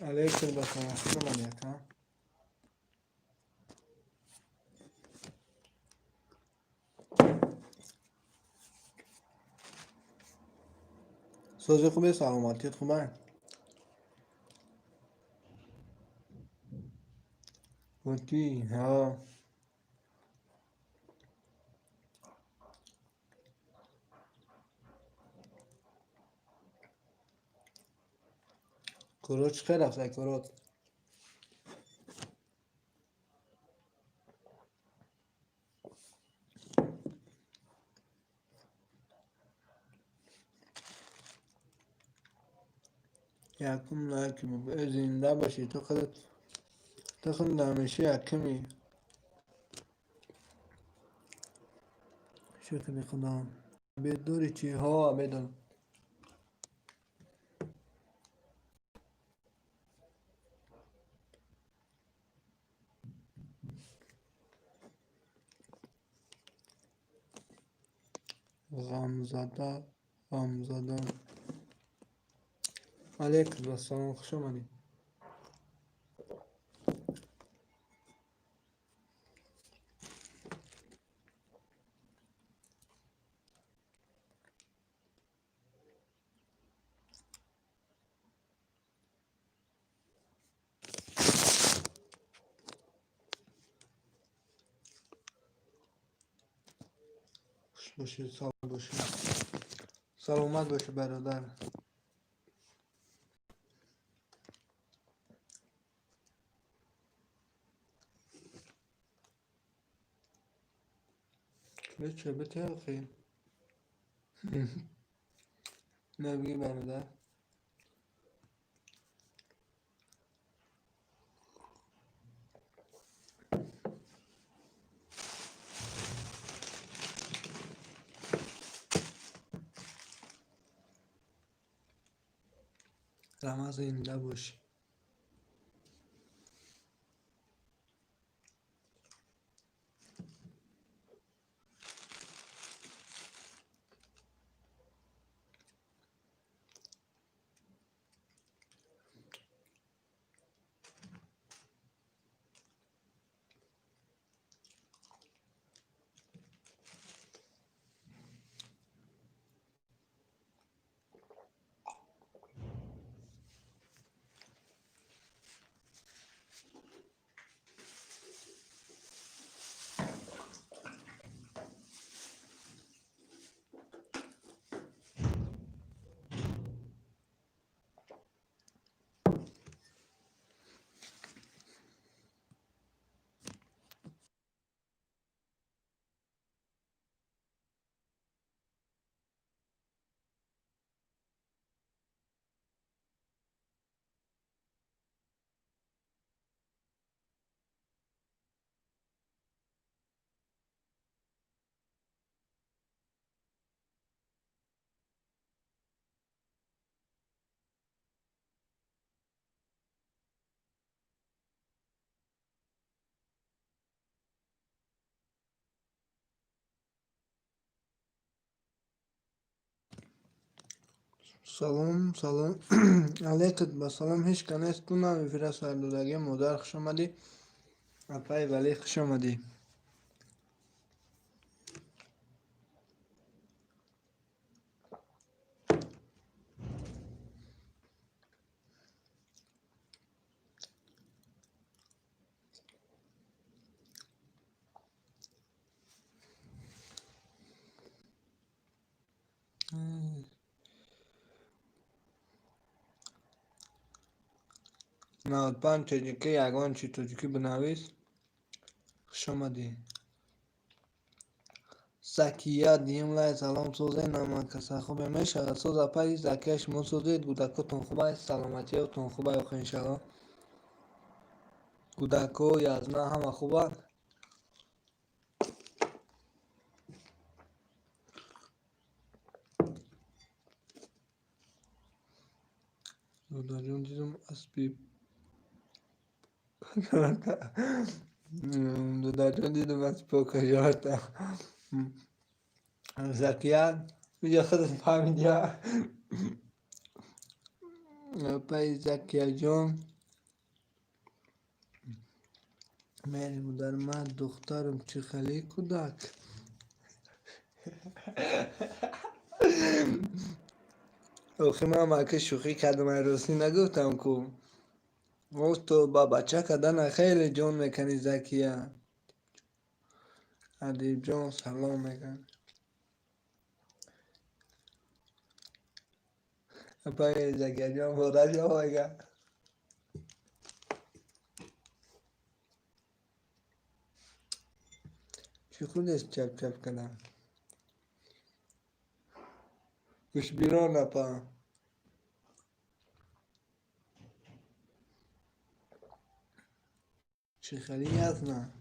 عليك البصمة شكرا لك ها. سوزی خوبه سلامتیت خوبه؟ گوتی ها. کروچ خیلی رفته کروت. یکم نکمی به زنده باشی تو خودت. تو خودت همیشه یکمی. شکر خدا. بدوری چی ها بدون. غم زده غم زدن. علیکم السلام خوش آمدید. خوش باشید سلام باشید. سلامت باشه برادر. چه بته اخی. نبگی برادر. رمز زنده باشی. سلام سلام. علیکت با سلام هیچ کنیست تو نمی سردودگی مادر خوش آمدی. اپای ولی خوش آمدی. نود پنج تجیکی یگان چی تجیکی بنویس. خوش آمدی. زکیه دیم لای سلام سوزه نمان کسا خوبه میشه سوز اپای زکیه شما سوزید گودکتون خوبه سلامتی تون خوبه و خینشالا گودکو یازنا همه خوبه. دادا جون دیدم اسبی. دادا جون دیدم اسبی کجاتا. زکیه بیا خودت فهمیدی. پای زکیه جون مهری مادر من دخترم چه خلی کودک. آخه من مکه شوخی کردم عروسی نگفتم کو. گفت تو با بچه کدن خیلی جون میکنی زکیه. ادیب جان سلام میکن. پای زکیه جان بودش آقا. چی خودش چپ چپ کنم. کش بیرون نپا. چه خیلی هست نه.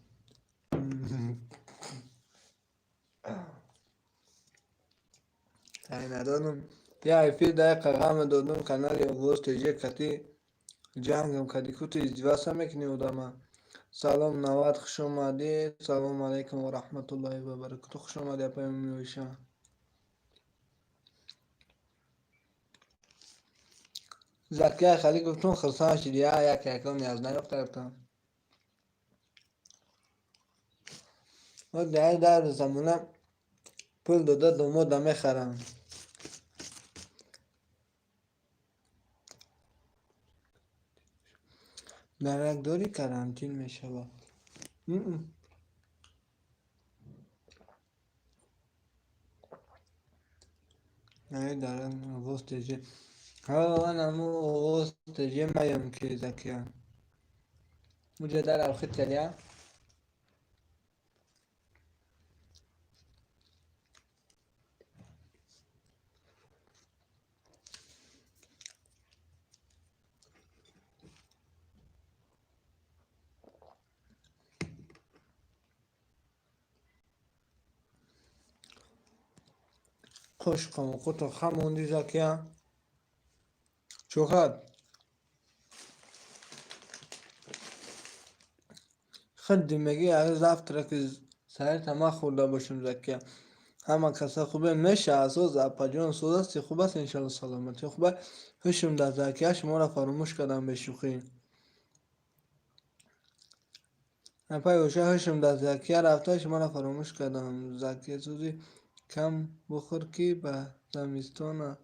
تایی ندادم. یا ایفی دقیقه غم دادم کانال یا گوست یه کتی جنگم کدی کتی ازدواج میکنی ادامه. سلام نواد خوش اومدید. سلام علیکم و رحمت الله و برکاته. خوش اومدید پای میوشم. زکیه خیلی گفتم خرسان شدی یا یک یکم نیاز نیفتم. و در زمانه پول داده دومو دمه خرم. درکداری کرانتین میشود. نه دارم وستجه. ها انا مو وستجه مایم که زکیه. مجھے در آخر چلیا. خوش کن خودتو خموندی زکیه. چقدر خدی میگی از رفت که سر تمام خورده باشم زکیه. همه کسا خوبه میشه اساس اپا جان سودستی خوب است انشالله سلامتی خوبه. هشم در زکیه شما را فراموش کردم به شوخی. اپای اوشه هشم در زکیه رفته شما را فراموش کردم. زکیه سوزی کم بخور که به زمستان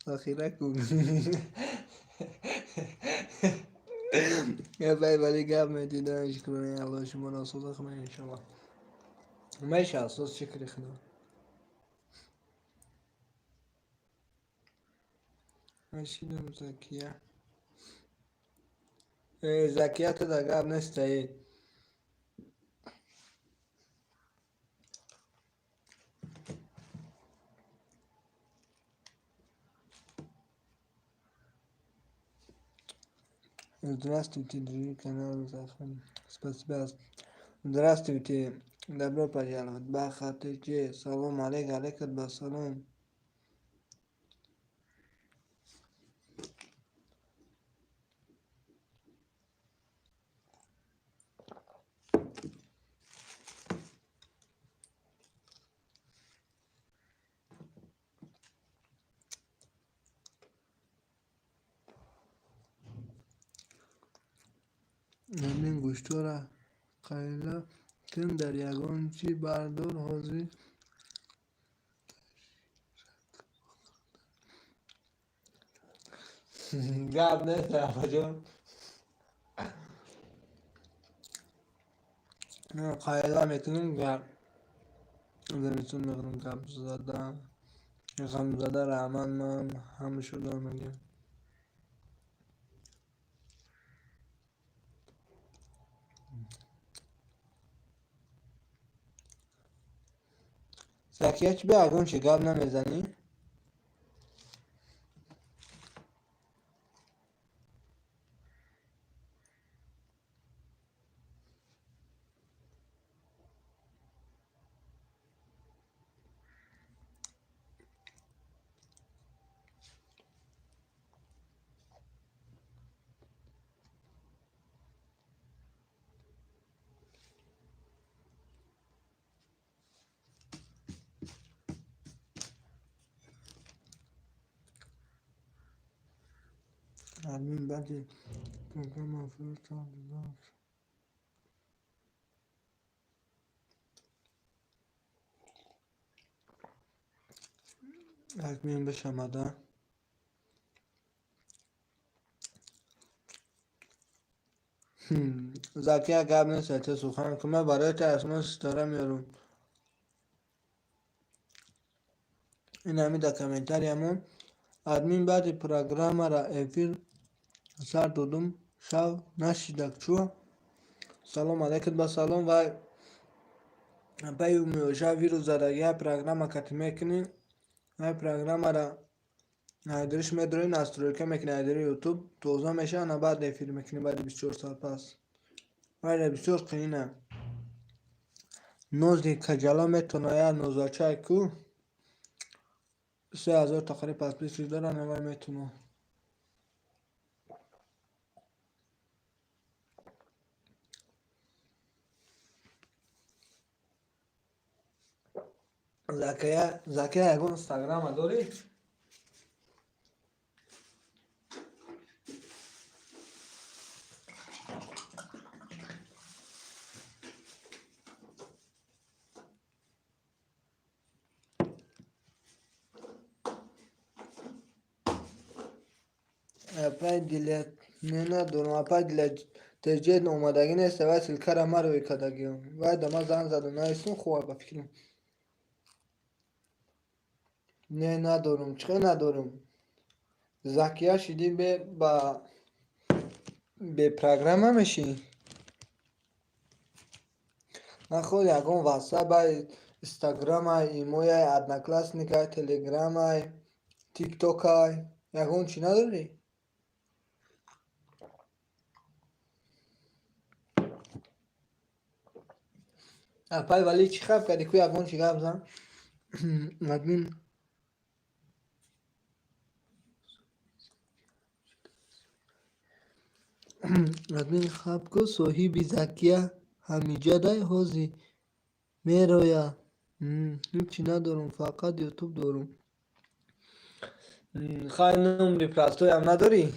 ذخیره کن. یه پای ولی گپ میدیدنش کنه الله شما را سوزه خمه انشالله. میشه اساس شکری خدا. مشیدم زکیه. زکیه تو در گپ نیسته. Здравствуйте, дорогие каналы Захарин. Спасибо. Здравствуйте. Добро пожаловать. Бахатыче. Салам алейкум. Алейкум бассалам. همین گوشتو را قیله کن در یگان چی بردار حاضری. گپ نیست بجان. قیله میکنیم گپ. زمستون میکنم گپ زدم. غم زده رحمان من همه شده میگم. زکیه چی به اگون چی گپ نمیزنی؟ همین بله. program of ادمین بشم آده زکی اگر نیست چه سخن که من برای اسمان ستاره میارم این همی در کامنتاری همون ادمین بعد پروگرام را افیر سر دودم شو نشیدک چو سلام علیکم با سلام و پای میوشا ویروس زده یه پروگرام کتی میکنی یه پروگرام را نایدرش میدروی نسترویکه میکنی نایدری یوتیوب توضا میشه نه بعد افیر میکنی بعد 24 ساعت پس بعد بسیار قینه نوزی کجالا میتونه یا نوزاچه کو 3000 تقریب پس بیشتر دارن همه میتونه زکیه اگه اینستاگرام داری؟ اپای دیلیت نه دارم اپای دیلیت تجدید اومدگی نیست و سلکه را مروی کدگیم و دما زن زد و نایستون خواه بفکرم نه ندارم چه ندارم زکیه شدی به پروگرام هم میشی من خود یکم واتساپ های اینستاگرام های ایموی های ادنا کلاسنیک های تلگرام های تیک توک های یکم چی نداری؟ اپای ولی چی خب کردی کوی یکم چی گفت زن؟ ادمین ادمین خواب کو صاحبی زکیه همیجه دای حوزی میرویا هیچی ندارم فقط یوتیوب دارم خواهی نمری پلاستوی هم نداری؟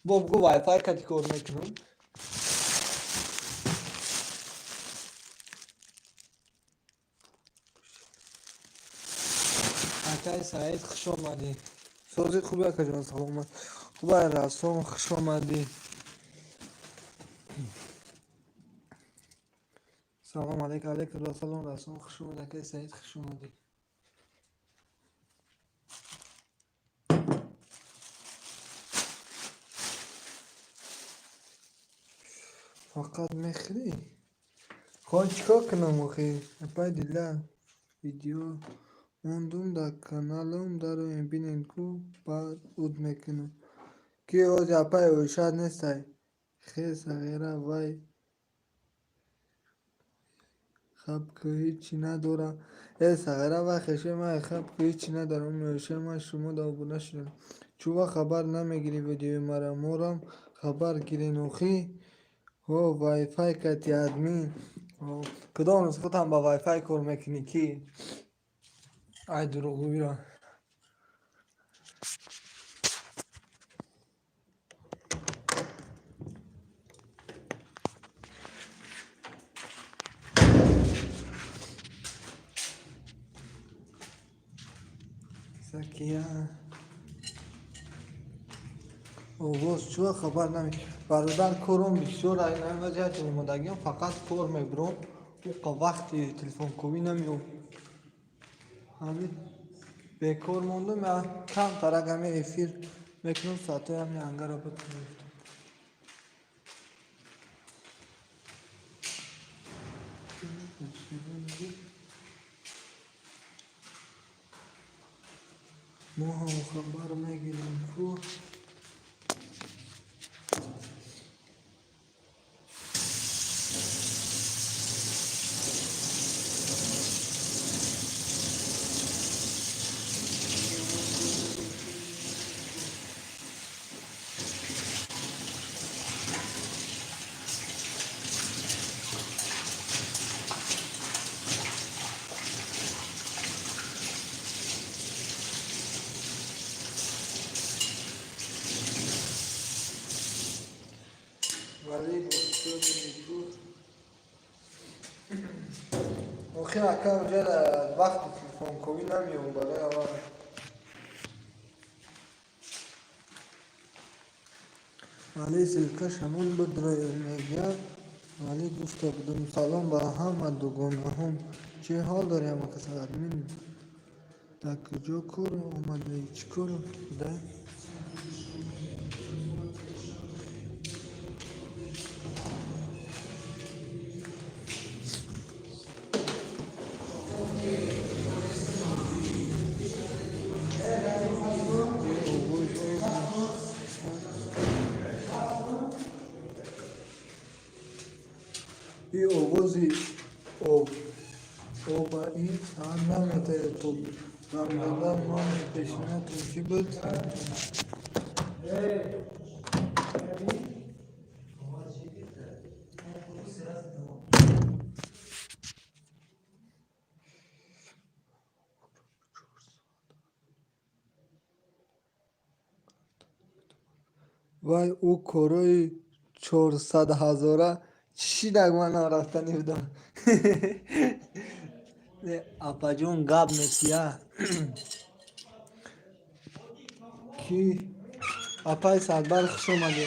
بگو وای فای کتی کار میکنم اکای سعید خوش آمدی سوزی خوبی اکا جان سلام خوبه رسام خوش آمدی سلام علیک علیک سلام رسام خوش آمدی اکای سعید خوش آمدی فقط میخری خواهی چیکار کنم آخی اپای دیله ویدیو موندم در کانالم دارم بینین کو بعد اود میکنم که از اپای اوشاد نیستی خیلی صغیره وای خب که هیچی ندارم ای صغیره و خشه من خب که هیچی ندارم نوشه من شما دا بوده شدم چوبا خبر نمیگیری ویدیو مرا مورم خبر گیری نوخی هو وای فای کتی ادمین کدام نسخت هم با وای فای کار میکنی کی ای دروغوی را سکیه اووز چوه خبر نمی برادر کارم بسیار این وضعیت اومدگیم فقط کار میبرم او وقتی تلفن کوبی نمیام همین bekor mondum ya tam taragami efir bekliyorum satıyorum ya Ankara bakıyorum. Moha خبر میگیرم کو آخه اکا اونجا وقتی تلفن کوی نمیام برای آقا ولی سلکش همون بود رای میگه ولی گفته بودم سلام به همه دوگانه هم چه حال داری اما کسی ادمین در کجا کار آمده چی کار بوده این آوازی آب با این هم نمیتونه تو رمضان ما پیشنهادتون چی بود؟ وای او کارای 400,000 چی در من رفتنی بودم اپا جون گاب نسیه کی اپای سادبر خوش اومده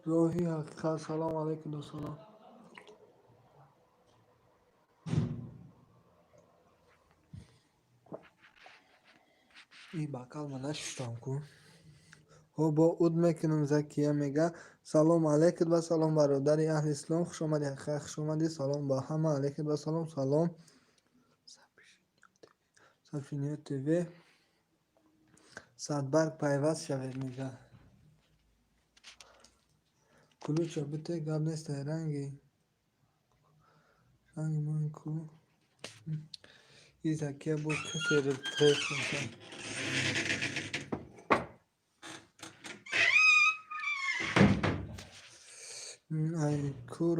روحی حقیقت سلام علیکم دو سلام ای بکال من نشستم کن و با اود میکنم زکیه میگه سلام علیکم و سلام برادر اهل اسلام خوش آمدی حقیقت خوش آمدی سلام با همه علیکم و سلام سلام سفینه تیوی صدبرگ پیوست شوید میگه کلوچه بته گب نیست رنگی من کو این زکیه بود کسی رو تریف میشه ای کور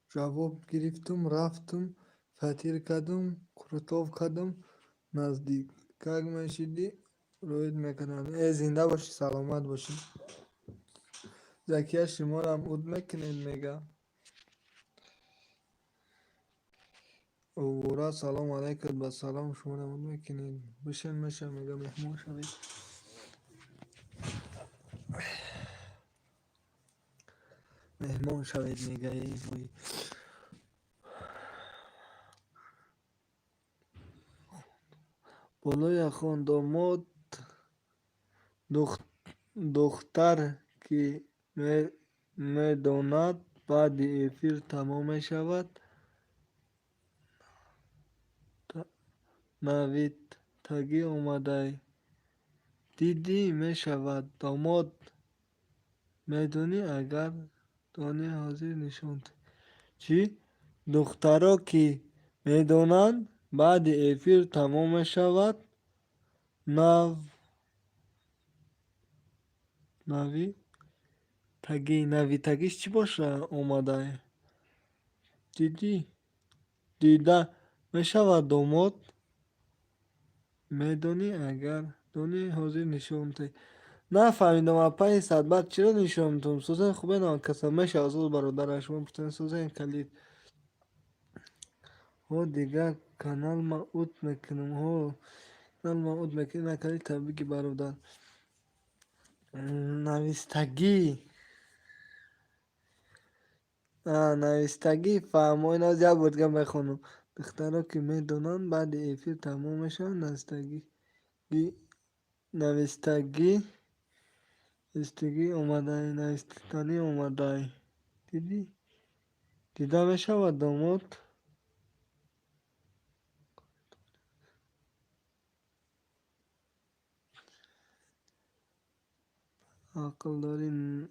جواب گرفتم رفتم فتیر کردم کرتاف کردم نزدیک کگ مشیدی روید میکنم ای زنده باشی سلامت باشی زکیه شما رو هم اود میکنید میگه اورا سلام علیکم با سلام شما رو اود میکنید بشن میشه میگه مهمون شوید مهمون شوید میگه ای بوی بالای خان داماد دختر که میداند بعد افیر تمام شود نویدتگی آمده دیدی میشود داماد میدونی اگر دانی حاضر نشوند چی؟ دخترها که میدانند بعد افیر تمام شود نوی نوی تگیش چی باشه آمده دیده میشود داماد میدونی اگر دانی حاضر نشوند نفهمیدم اپای صدبت چرا نشوندم سوزن خوبه نه کسا میشه از برادر شما پتن سوزن کلید ها دیگه کانال ما اوت میکنم ها کانال ما اوت میکنم نکلی تبریک برادر نویستگی نویستگی فهمای ناز یا بودگه میخونم دخترها که میدونن بعد ایفیر تمام میشن نویستگی اومده نویستگی اومده دیده میشود داماد عقل دارین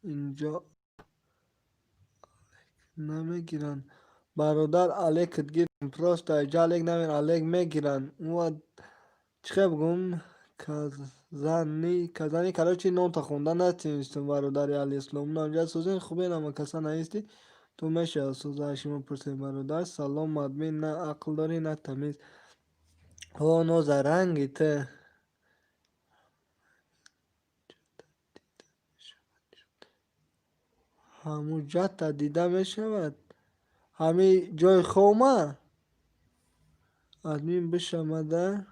اینجا نمیگیرن برادر علیکت گیرن پراست ایجا علیک نمین علیک میگیرن او چه بگم کزنی کراچی نام تا خونده نتیمیستم برادر علی اسلام نامجا سوزین خوبه نامه کسا نیستی تو میشه از شما پرسید برادر سلام ادمین نه عقل داری نه تمیز او نو زرنگی ته همو جت دیده میشود همی جای خومه ادمین بشمده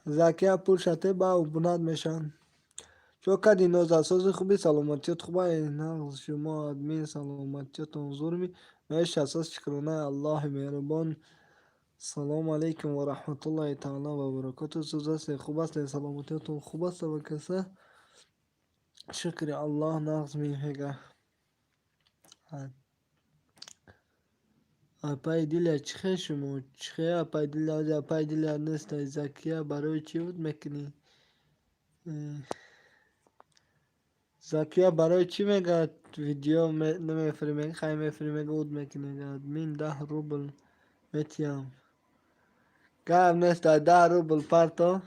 زکیه پول شده با او بناد میشن چو کدی نوز اساس خوبی سلامتیت خوبه نغز شما ادمین سلامتیت انظور می میشه اساس شکرانه الله مهربان سلام علیکم و رحمت الله تعالی و برکاته سوزاست خوب است سلامتیتون خوب است و کسه شکر الله نغز میگه اپای دیل چخه شما چخه اپای دیل از اپای دیل نیست زکیه برای چی بود میکنی زکیه برای چی میگه ویدیو نمیفرمه خیلی میفرمه بود میکنه ادمین 10 روبل میتیم گرم نیست 10 روبل پرتو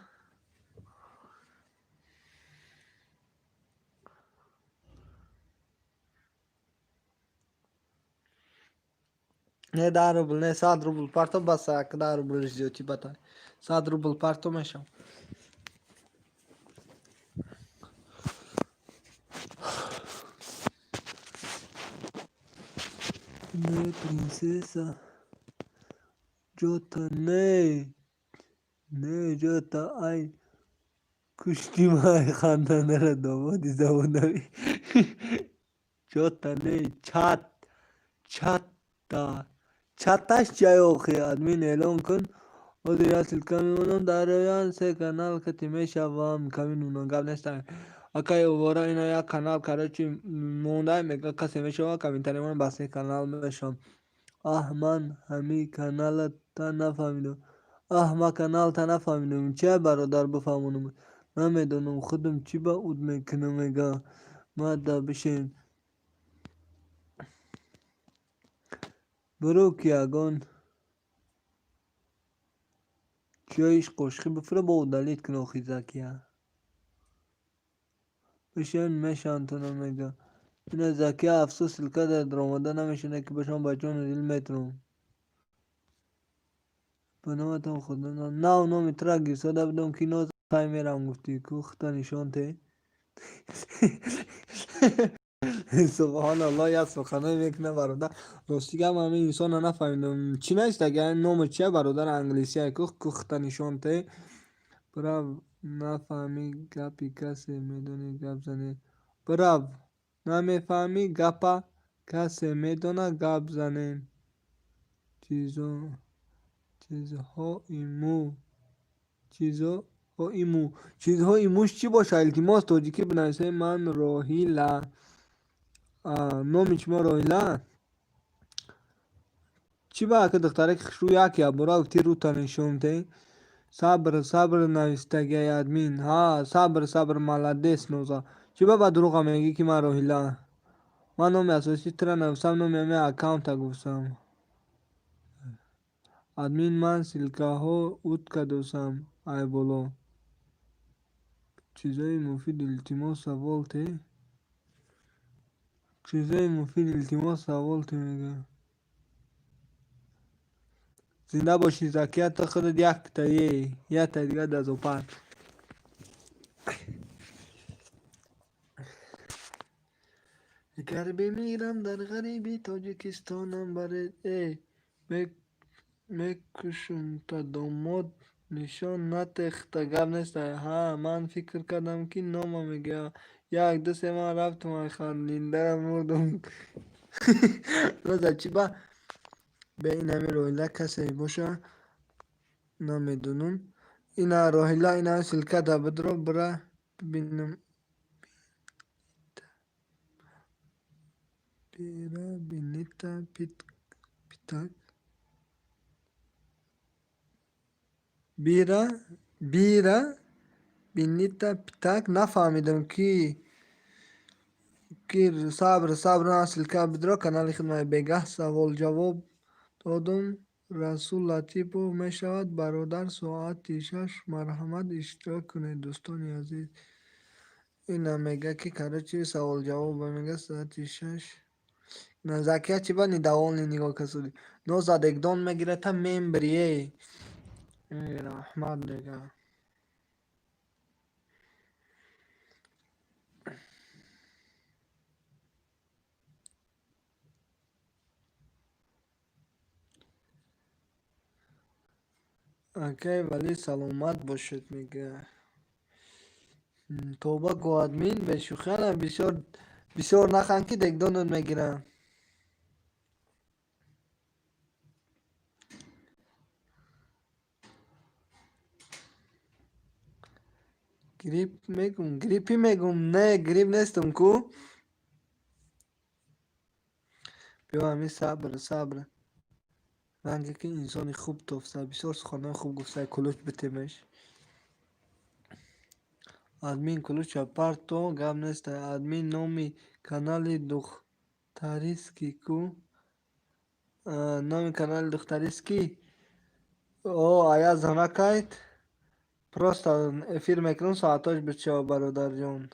نه 10 روبل نه 100 روبل پرتو بس 10 روبل زیادی بتای 100 روبل پرتو میشم نه پرنسسا جوتا نه جوتا ای کشتی مای خواندنه را دامادی زبانوی جوتا نه چت دا چتش جای اوخی ادمین اعلام کن و دیگه کمی اونم در رویان سه کانال که تیمه شوام کمی اونم گب نستم اکای اوورا اینا یا کانال کرده چی مونده میگه کسی میشه کمی تریمان بسه کانال میشم من همی کانال تا نفهمیدم ما کانال تا نفهمیدم چه برادر بفهمونم نمیدونم خودم چی با اود میکنم میگه ما دا بشین برو کیاگون جایش قشقی بفره با دلیت کنه خیزکیه بشین میشن تو نمیگه این زکیه افسوس سلکه در درامده نمیشونه که بشن بچون دیل میترم بنامتون خود نه اونو میترگی ساده بدم که نوز خواهی میرم گفتی که اختا نشان ته سبحان الله یا سخنه میکنه برادر راستی که همین انسان نفهمیدم چی نیست اگه نام چیه برادر انگلیسی های که اختا نشان ته برو نفهمی گپی کسی میدونی گپ زنی برو نمیفهمی گپا کسی میدونه گپ زنی چیزو چیزها ایمو چیزها ایمو چیزها ایموش چی باشه التماس توجیکی بنویسه من راهیلا نومی چما راهیلا چی با که دختره که خشو یکی برا و تیر رو تنشون تی صبر نویسته ادمین صبر مالدس نوزا چی با دروغ میگی که من راهیلا من نومی اساسی تر نویسم نومی همه اکاونت گفتم ادمین من سلکه ها اوت کدوسم ای بولو چیزای مفید التماس سوال ته چیزای مفید التماس سوال ته میگه زنده باشی زکیت تا خودت یک تایه یک تا دیگه دزوپر اگر بمیرم در غریبی تاجیکستانم برای میکشون تا داماد نشان نتخته گب نیست من فکر کردم که نامم میگه یک دو سه من رفتم خندینده مردم روزا چی با به این همه رویله کسی باشه نمیدونم اینا رویله اینا سلکه دا بدرو برا ببینم بیرا بینیتا پیتاک بیرا بینیتا پیتاک نفهمیدم کی صبر نسل که بدرو کانال خدمت بگه سوال جواب دادم رسول لطیفو می شود برادر ساعت 6 مرحمت اشتراک کنید دوستان عزیز این میگه که کرده چی سوال جواب میگه ساعت 6 زکیه چی بانی دوان نگاه کسودی نو زدگدان میگیره تا میم بریه احمد دیگه اوکی ولی سلامت باشد میگه توبه گو ادمین به شوخی هم بسیار بسیار نخند که دگدانت میگیرن گریپ میگم گریپی میگم نه گریپ نیستم کو بیا همین صبر رنگی که انسانی خوب توفسه بسیار سخنان خوب گفته کلوچ بتیمش ادمین کلوچ پرتو گم نیست ادمین نامی کانال دختریسکی کو نامی کانال دختریسکی او آیا زنکایت просто эфир میکنم ساعتاش بچه برادر جان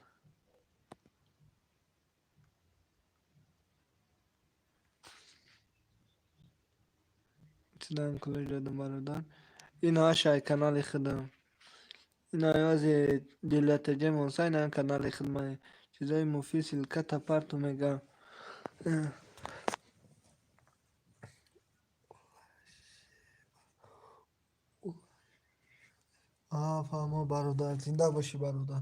چنان کلوچ دادم برادر این هاشای کانال خودم این آیازی دیلت جمع سای نه کانال خودم چیزای مفید سلکت پرتو میگم فهمو برادر زنده باشی برادر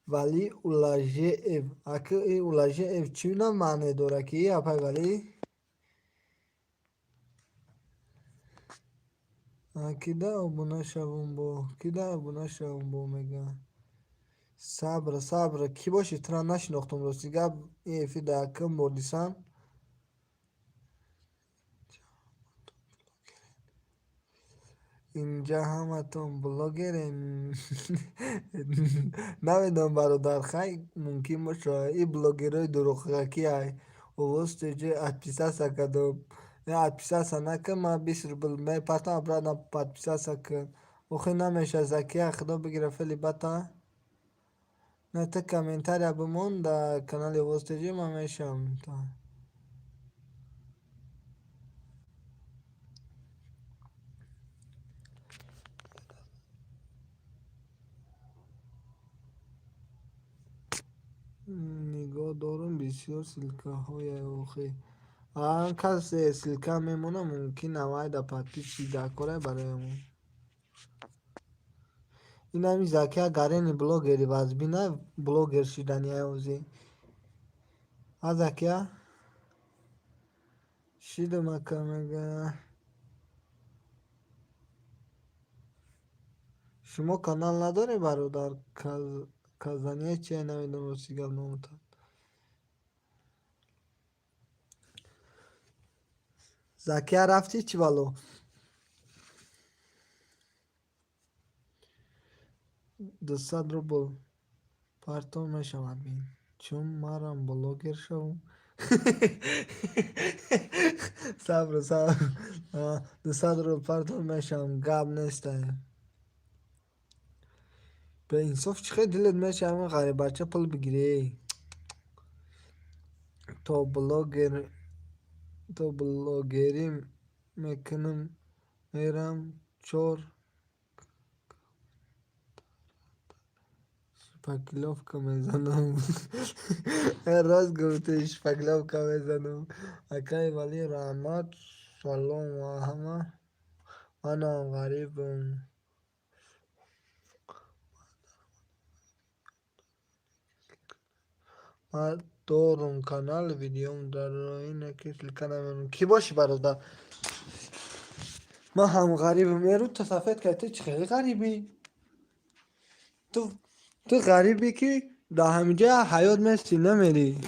ولی اولاژه اف اکه ای اولاژه اف چی نه معنی داره که ای اپای ولی کده ابونه شوم بو کده ابونه شوم بو میگه صبر کی باشی ترا نشناختم راستی گب ای افی ده کم بردیسن اینجا همتون بلاگرین نمیدونم برادر خیلی ممکن باشه این بلاگرهای دروغکی های وست جه اتپیسه سکدم نه اتپیسه سنکه ما بیس رو بل می پتا برادا اتپیسه سکن وخی نمیشه زکیه خدا بگیره فلی بتا نه تا کمنتر بمون در کانال وست جه ما میشم تا نگاه دارم بسیار سلکه های اوخی آن کس سلکه میمونه ممکن نوای در پتی چیده کنه برایمون این همی زکیه گرین بلوگری باز بینه بلوگر شدنی اوزی ها زکیه شیده مکه مگه شما کانال نداره برادر کازانیه چیه نمیدونم رو سیگل نموتا زکیه رفتی چی بالو 200 روبل پارتون میشم بین چون مارم بلوگر شوم صبر 200 رو پارتون میشم گب نیسته به انصاف چقدر دلت میشه همه غریب بچه پول بگیری تا بلاگر تا بلاگری میکنم میرم چور شپکلوف که میزنم راست گفته شپکلوف که میزنم اکای ولی رحمت سلام و همه انا غریبم ما دارم کانال ویدیوم در اینه که سلکه نمیرم کی باشی برادر ما هم غریبم یه رو تصفیت که تو چه غریبی تو تو غریبی که در همینجا حیات میستی نمیری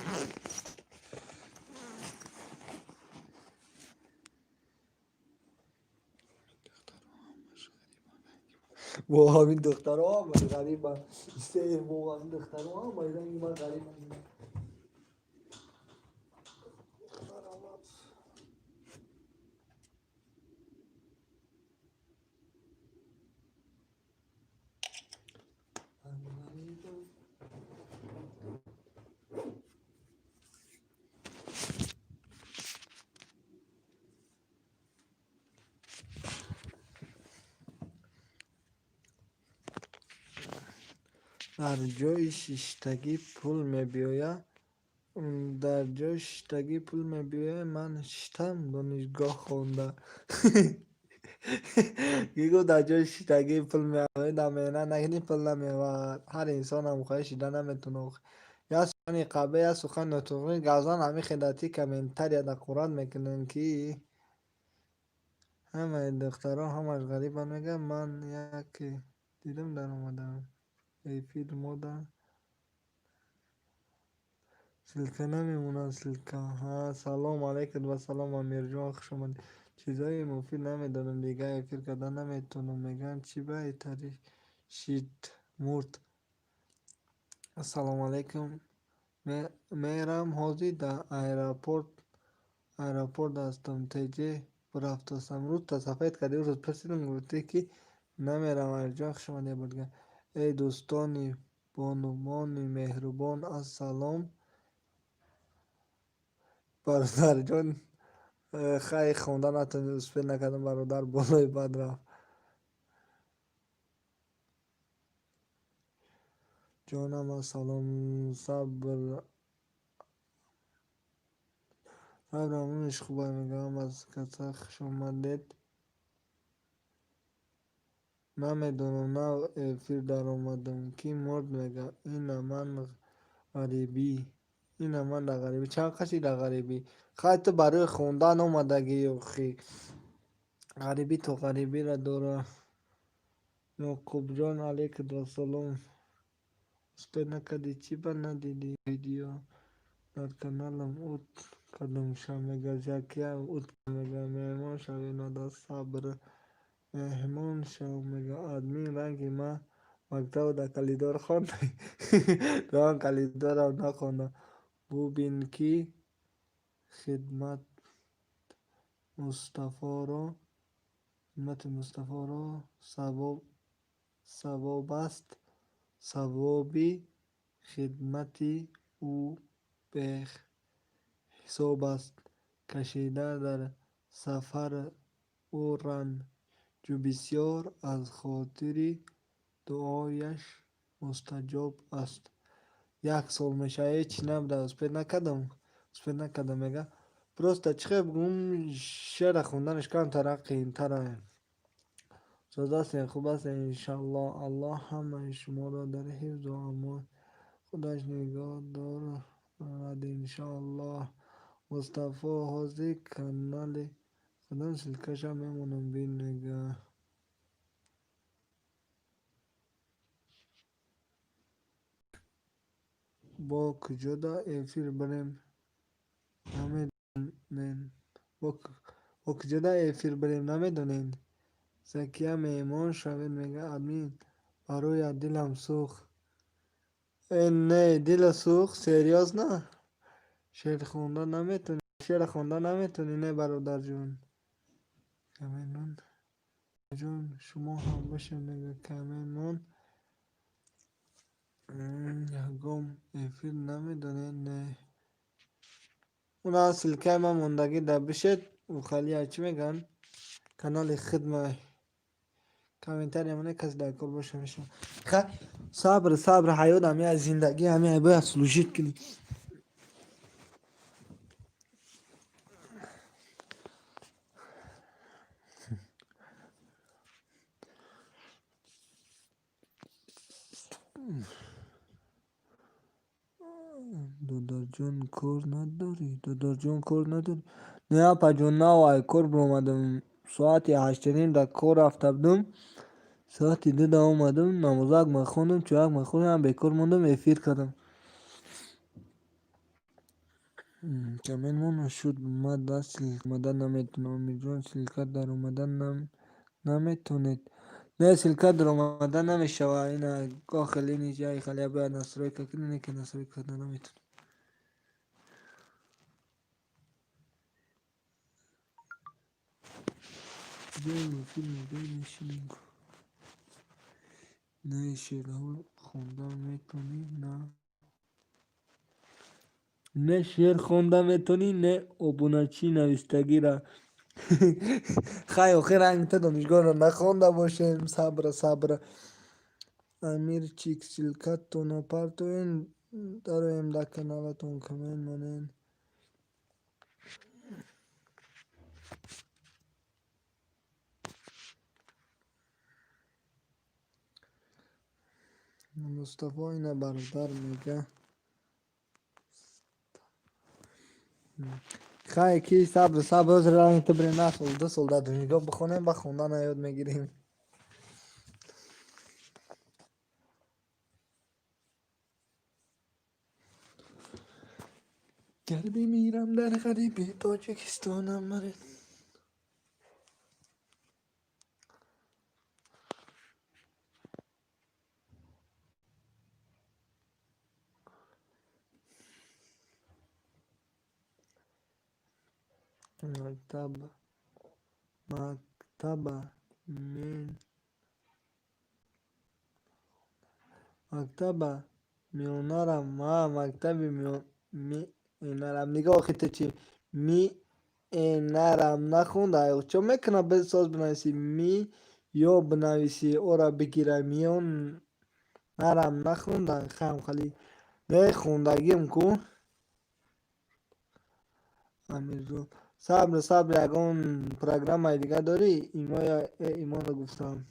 با همین دخترها هم غریب هم سه با همین دخترها هم بایدن این من غریب هم در جای شیشتگی پول میبیاید. در جای شیشتگی پول میبیاید. من شیشتم دانشگاه خونده. گیگو در جای شیشتگی پول میبیاید. دمیانه نگنی پول نمیباید. هر انسان هم خواهی شیده نمیتونه. یا سخن قبه یا سخن نطقی گازان همی خداتی کمنتر یا در قرآن میکنن که همه دخترها همش غریبا میگن. من یک دیدم در اومدم ای فیلم بودم سلکه نمیمونن سلکه. ها سلام علیکم و سلام امیر جان خوش اومدی. چیزای مفید نمیدونم دیگه افیر کردن نمیتونم. میگن چی بهتری شید مرد. السلام علیکم. میرم حاضی در ایرپورت هستم. تیجه برفتستم روز تا سفید کردی روز پرسیدم گفته که نمیرم ارجان خوش بودگم. ای دوستانی بانوانی مهربان السلام برادر جان. خیلی خونده نتونی اسپیل نکردم برادر بالای بد رفت. جانم السلام صبر همونش خوبه میگم از کسا خوش اومدید. نمیدونم نه افیر در اومدم کی مرد میگه این من غریبی. این من در غریبی چند کسی در غریبی خیلی تو برای خوندن اومدگی خی غریبی تو غریبی را دوره. یعقوب جان علیک السلام. اسپید نکردی چی با ندیدی ویدیو در کانالم اوت کدوم شمیگه جاکیه اوت میگه مهمان شوی نده صبر مهمان شو میگه آدمی رنگی ما مکتب در کلیدار خونده. دوان کلیدار هم نخونده. ببین کی خدمت مصطفی را ثواب است. ثوابی خدمتی او به حساب است. کشیده در سفر او رنج بسیار از خاطر دعایش مستجاب است. یک سال میشه هیچ نبوده اسپید نکردم میگه پروستا چخه بگم شعر خوندنش کم ترقی این تره سازاست خوب است انشالله. الله همه شما را در حفظ و امان خودش نگاه دارد انشالله. مصطفی حاضی کانال خودم سلکش هم میمونم بین نگاه. با کجا دا افیر بریم نمیدونین. با کجا دا افیر بریم نمیدونین. زکیه میمان شوید میگه امین برای دلم سوخت. نه دل سوخت سریاس نه. شعر خوندن نمیتونی نه برادر جون. کامنون جون شما هم باشه میگه کامنون یکم افیر نمیدونی نه. اونا سلکه ما موندگی در بشید و خالی چی میگن کانال خدمه کامنتر یمونه کسی در کل باشه میشه. صبر حیات همی از زندگی همی باید سلوشید کنی. دادر جون کور نداری نه اپا جون نه وای کور برامدم ساعتی 8 در کور رفته بودم. ساعتی 2 اومدم نمازک مخوندم چوک مخوندم به کور موندم افیر کردم. کمین مونو شد ما دست اومدن نمیتونم میجون سلکت در اومدن نمیتونید. نه سلکت در اومدن نمیشه و این گاخلی نیجه خیلی باید نصرای که کنی که نصرای کردن نمیتونی. بیاییم فیلم بینشیم نه شعرها خوندن میتونی نه شعر خوندن میتونی نه ابوناچی نویستگی را خیلی آخر رنگ تا دانشگاه رو نخوانده باشیم. صبر. امیر چیک شرکت تو نپرتوین داریم در کانالتون کمین منین. مصطفی اینه برادر میگه. خیلی کی صبر از رنگ تو بریم نسل 2 سال در دانشگاه بخونیم و خوندن یاد میگیریم. گر بمیرم در غریبی تاجکستانم مرد. مکتب میونرم ما مکتب میونرم نگاه خیلی چی میونرم نخونده چون میکنه بساز بنویسی یا بنویسی او را بگیره میون نرم نخونده خیلی نه خوندگیم کو امیر جون. صبر یکون پروگرام دیگه داری ایمان رو گفتم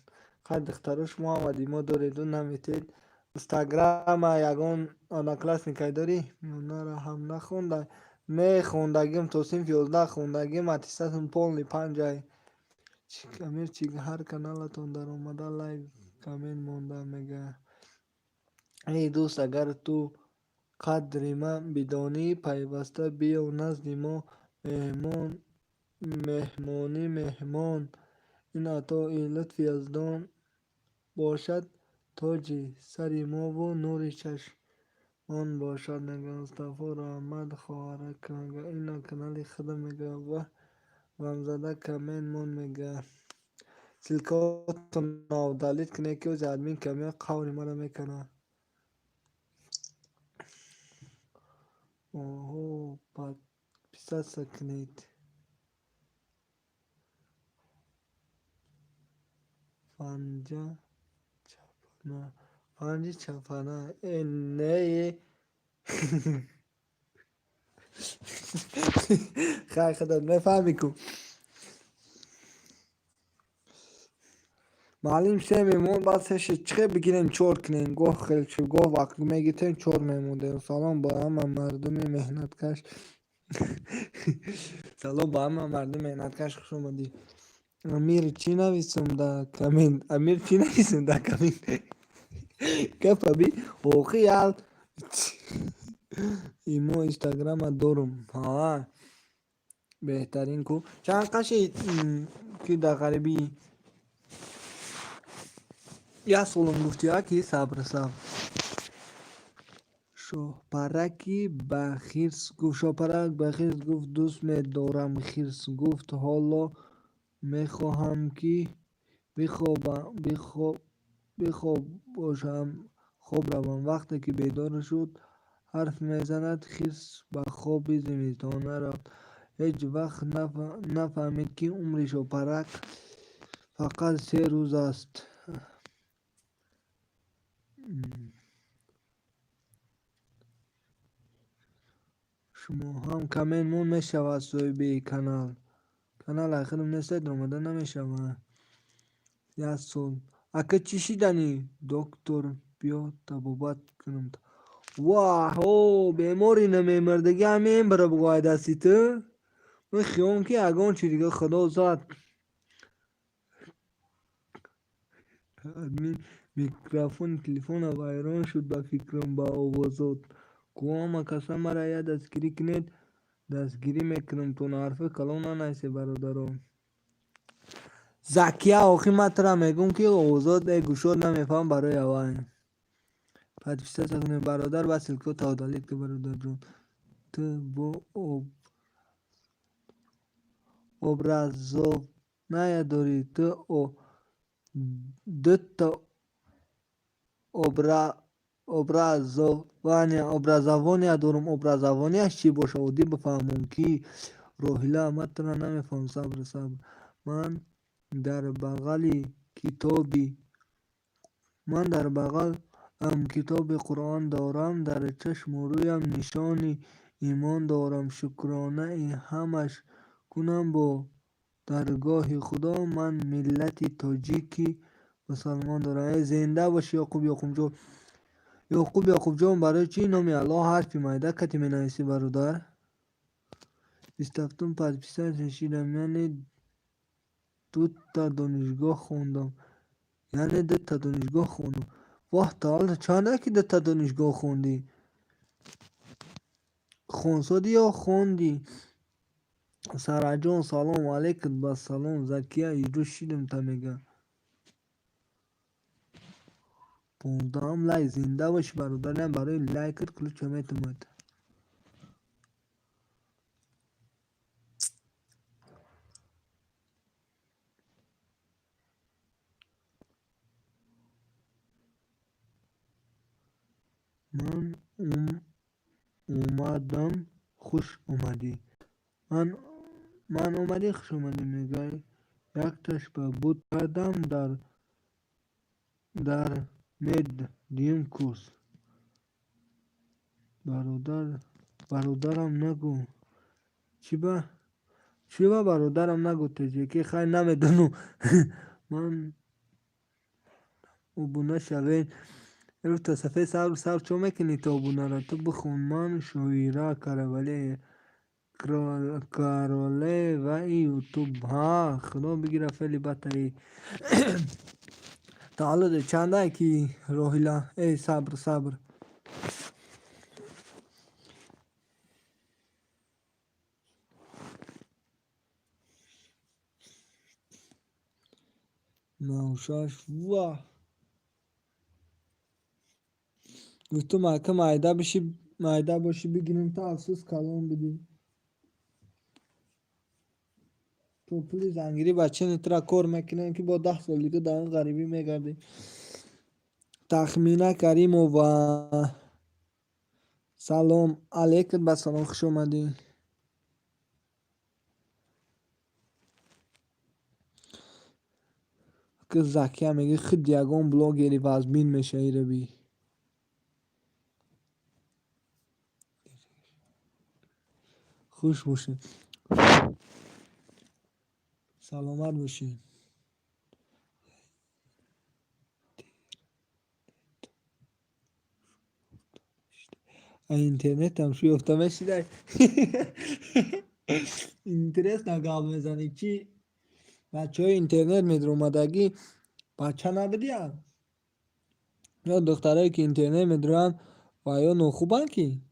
خیلی دختراش محمد ایمان داریدون نمیتید اینستاگرام یگان آنا کلاس میکای داری اونا رو هم نخونده نه خوندگیم تو صنف 11 خوندگیم اتیستاتون پولنی 5 امیر چی هر کانالتون در اومده لایو کامنت مونده میگه ای دوست اگر تو قدر من بدانی پیوسته بیا نزد ما مهمان این عطای لطفی از دان باشد تاج سر ما و نور چشمان باشد. نگه مصطفی را آمد خواهر کنگه این کانال خدا میگه و غمزده کمین من میگه سلکاتون ناو دلیت کنه که از ادمین کمیه قوری مرا میکنه. اوهو پیسه سکنید فنجه چپنه نه خیلی خدا نفهمی کن معلم شه میمون بسش چه بگیریم چور کنیم گوه خیلی چه گوه وقتی میگیتیم چور میمونده. سلام با همه مردم مهنتکش سلام با همه مردم مهنتکش خوش اومدی. امیر چی نویسم در کمین کفا بی او خیال ایمو اینستاگرام دارم ها بهترین کو چند قشی که در غریبی یا سولم گفتی ها که صبر شوپرک بخیرس گفت دوست می دارم خیرس گفت حالا میخواهم که بخواب باشم خواب روم وقتی که بیدار شد حرف میزند خیرس به خواب زمستانه رفت هیچ وقت نفهمید که عمر شوپرک فقط 3 روز است. شما هم کمین مون میشود صاحبی کانال اخیرم نستید رمضان نمیشود یا سال اکه چی شدنی دکتر بیا تبابت کنم واه بیماری نمیمردگی همین برا بگوی دستی تو من خیام که اگان چی دیگه خدا زد میکروفون تلفن ویران شد با فکرم با آوازات کوام کسا مرا یا دستگیری کنید دستگیری میکنم تو حرف کلان نیستی برادرم. زکیه آخی مطرح میگم که آوازات گوشات نمیفهم برای اوان پتیسته سکنه برادر و سلکو تاودالیت که برادر جون تو با образов نداری تو دوتا образование دارم. образованیش چی باشه اودی بفهمم که روحیله آمد را نمیفهم. صبر. من در بغل کتابی من در بغل کتاب قرآن دارم، در چشم و رویم نشان ایمان دارم. شکرانه همش کنم با درگاه خدا. من ملت تاجیکی مسلمان دارم. زنده باشی یعقوب جان برای چی نامی الله حرفی مایده کتی می نویسی برادر؟ 27 پس پیسر نشیدم، یعنی دو تا دانشگاه خوندم. واه تا حالا چنده که دو تا دانشگاه خوندی؟ خونسادی یا خوندی؟ سراجان سلام علیکم. با سلام زکیه ایجو شیدم تا میگه 15 لای زنده باش برادرم. برای لایکت کلوچ میتونم. من اومدم خوش اومدی. من اومدی خوش اومدی میگه. یک تشبه بود کردم در دیم کورس. برادرم نگو. چی با برادرم نگو تجی که خیلی نمیدونم. من ابونه شوین رو تا صفحه سر چو میکنی تا ابونه را تو بخون. من شویره کرولی کاروله و یوتیوب ها خدا بگیره فعلی بطری. تا حالا ده چنده کی روحیلا ای صبر نوشاش واه گفتو محکم معده باشی بگیریم تا افسوس کلام بدی. تو پلی زنگیری بچه نترا کار میکنه که با 10 سال دیگه در اون غریبی میگردی. تخمینه کریم و سلام علیکم. با سلام خوش اومدی. که زکیه میگه خود یگان بلاگری وزبین میشه ایره بی. خوش باشین سلامت باشین. اینترنت هم شوی افتامه شده. اینترنت نگاه میزنی چی؟ بچه های اینترنت میدر اومدگی بچه نبودی هم یا دخترهایی که اینترنت میدرن و یا نخوبن کی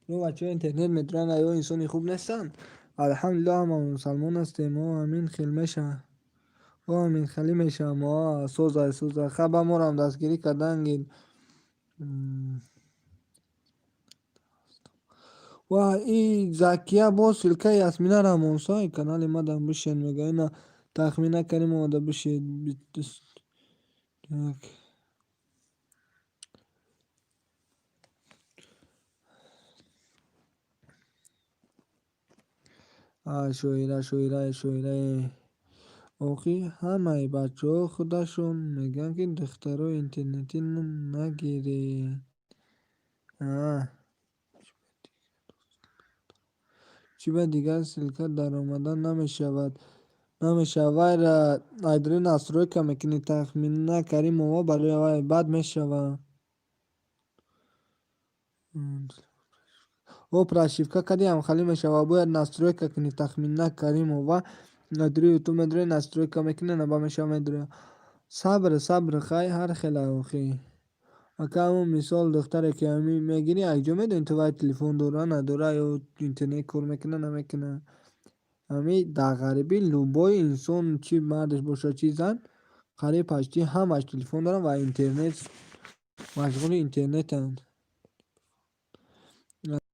یا بچه های اینترنت میدرن یا انسانی خوب نیستن. الحمدلله هم مسلمان هستیم و همین خیلمشه و همین خیلی میشه. ما سوزه خبه ما رو هم دستگیری کردن. و این زکیه با سلکه یاسمینه را همونسای کانال ما دم بشین میگه اینا تخمینه کنیم و دا بشید شویره آخی همه بچه ها خودشون میگن که دخترها اینترنتی نگیره. چی به دیگر سلکه در آمدن نمیشود را ایدری نصروی که میکنی تخمین نکریم و برای وای بد میشود. او پراشیفکا کدی هم خالی میشود باید نصروی که کنی تخمین نکریم و ایدری تو مدری نصروی که میکنی نبا میشه میدری. صبر خی هر خیلی اوخی اکا همون مثال دختره که همی میگیری ایجا میدونی تو باید تلفن دوره نداره یا اینترنت کار میکنه نمیکنه. همی در غریبی لوبای انسان چی مردش باشه چی زن قریب پشتی همش تلفن دارن و اینترنت مشغول اینترنت هند.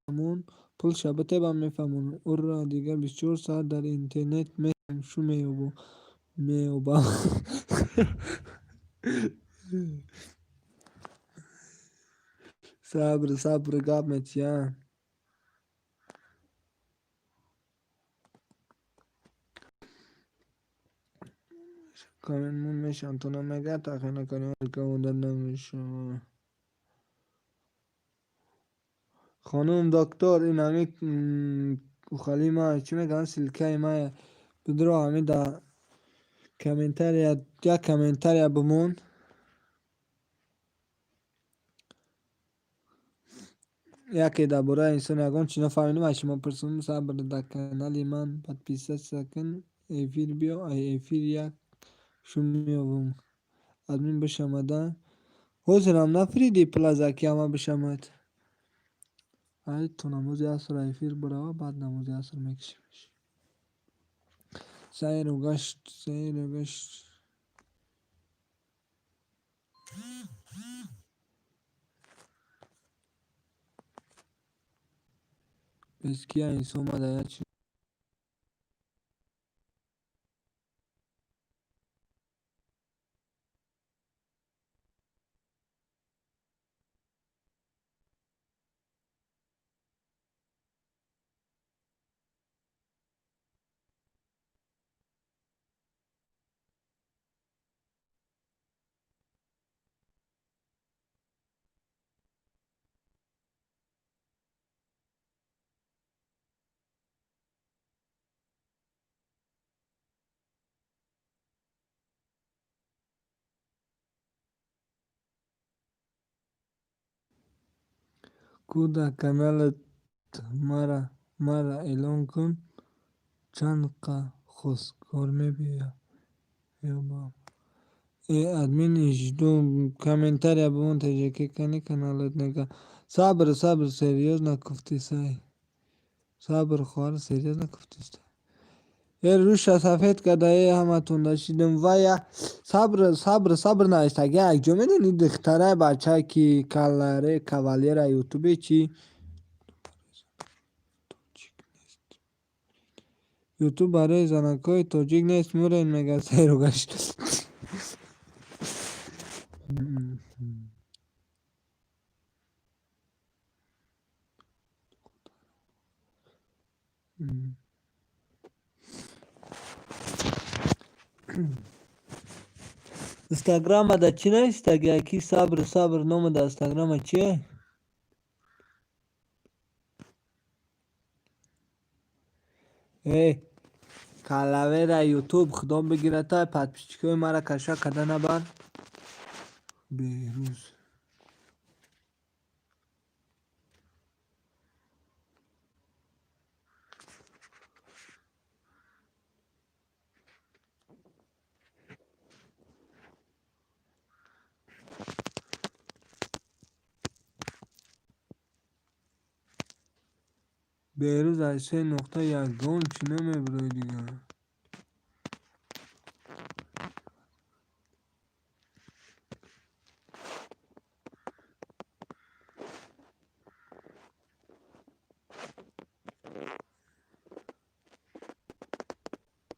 همون پل شبته با میفهمون او را دیگه 24 ساعت در اینترنت میفهم شو میوبا. صبر گاب میتیه کامنمون میشن تو نمیگه تاخیر نکنی که مدد نمیشه. خانم دکتر این همی خالی ما چی میگن سلکه ما بدرو همی دا کامنتاریا بمون یکی دا برای انسان یکون چی نفهمیدم اشی ما پرسون صبر دا کانالی من подписать سکن افیر بیا افیر یک شمیوم admin بشمده حسنم نفریدی پلازا که اما بشمد ای تو نموزی اصر افیر برا بعد نموزی اصر میکشیمش سیر و گشت اسکیا این سوما دایا چی کودا کانالت مرا اعلان کن چند خس گرمه بیا با ای ادمین اجدو کامنتاریا بمون تجه که کنی کانالت نگه صبر سریوز نکفتی سای صبر خوار سریوز نکفتی سای یه روش سفید کده ای همه تون داشتیدم و یا صبر نایستگی یک جو میدونی دختره بچه که کلره کوالیره یوتیوبی چی یوتیوب برای زنکای توجیک نیست میره این مگه سیر و گشت اینستاگرام دا چی نیستگی اکی صبر نام دا اینستاگرام چیه ای کلاوه دا یوتیوب خدا بگیره تا پدپیچکوی مرا کشا کده نبر بیروز بیروز از 3.1 چی نمیبروی دیگه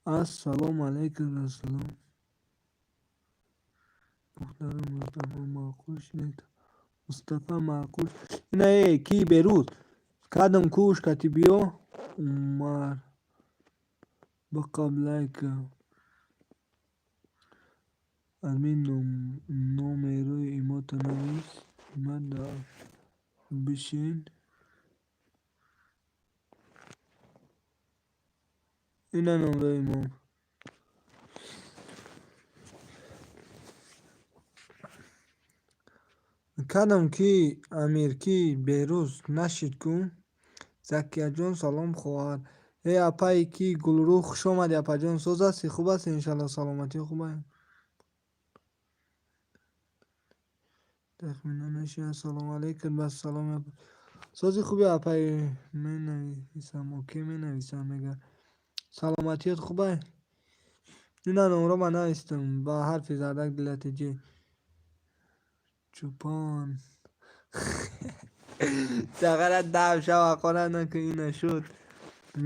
السلام علیکم السلام دخترم مصطفی معقول شنید مصطفی معقول اینه کی بیروز کدم کوش کتی بیو عمر بقبله که امین نومروی ایموت نویس من دا بشین اینه نمره ایمام کدم کی امیر کی بیروز نشید کن زکیه جان سلام خواهر ای اپای کی گلرو خوش آمدی اپا جان سوز هستی خوب هستی انشالله سلامتی خوبه تخمینا نشید سلام علیکم بس سلام سوزی خوبی اپای من نویسم اوکی من نویسم میگه سلامتیت خوبه نه نمره من نویستم با حرف زدک دلتیجی چوپان چقدر دو شو اقارت نکه اینه شد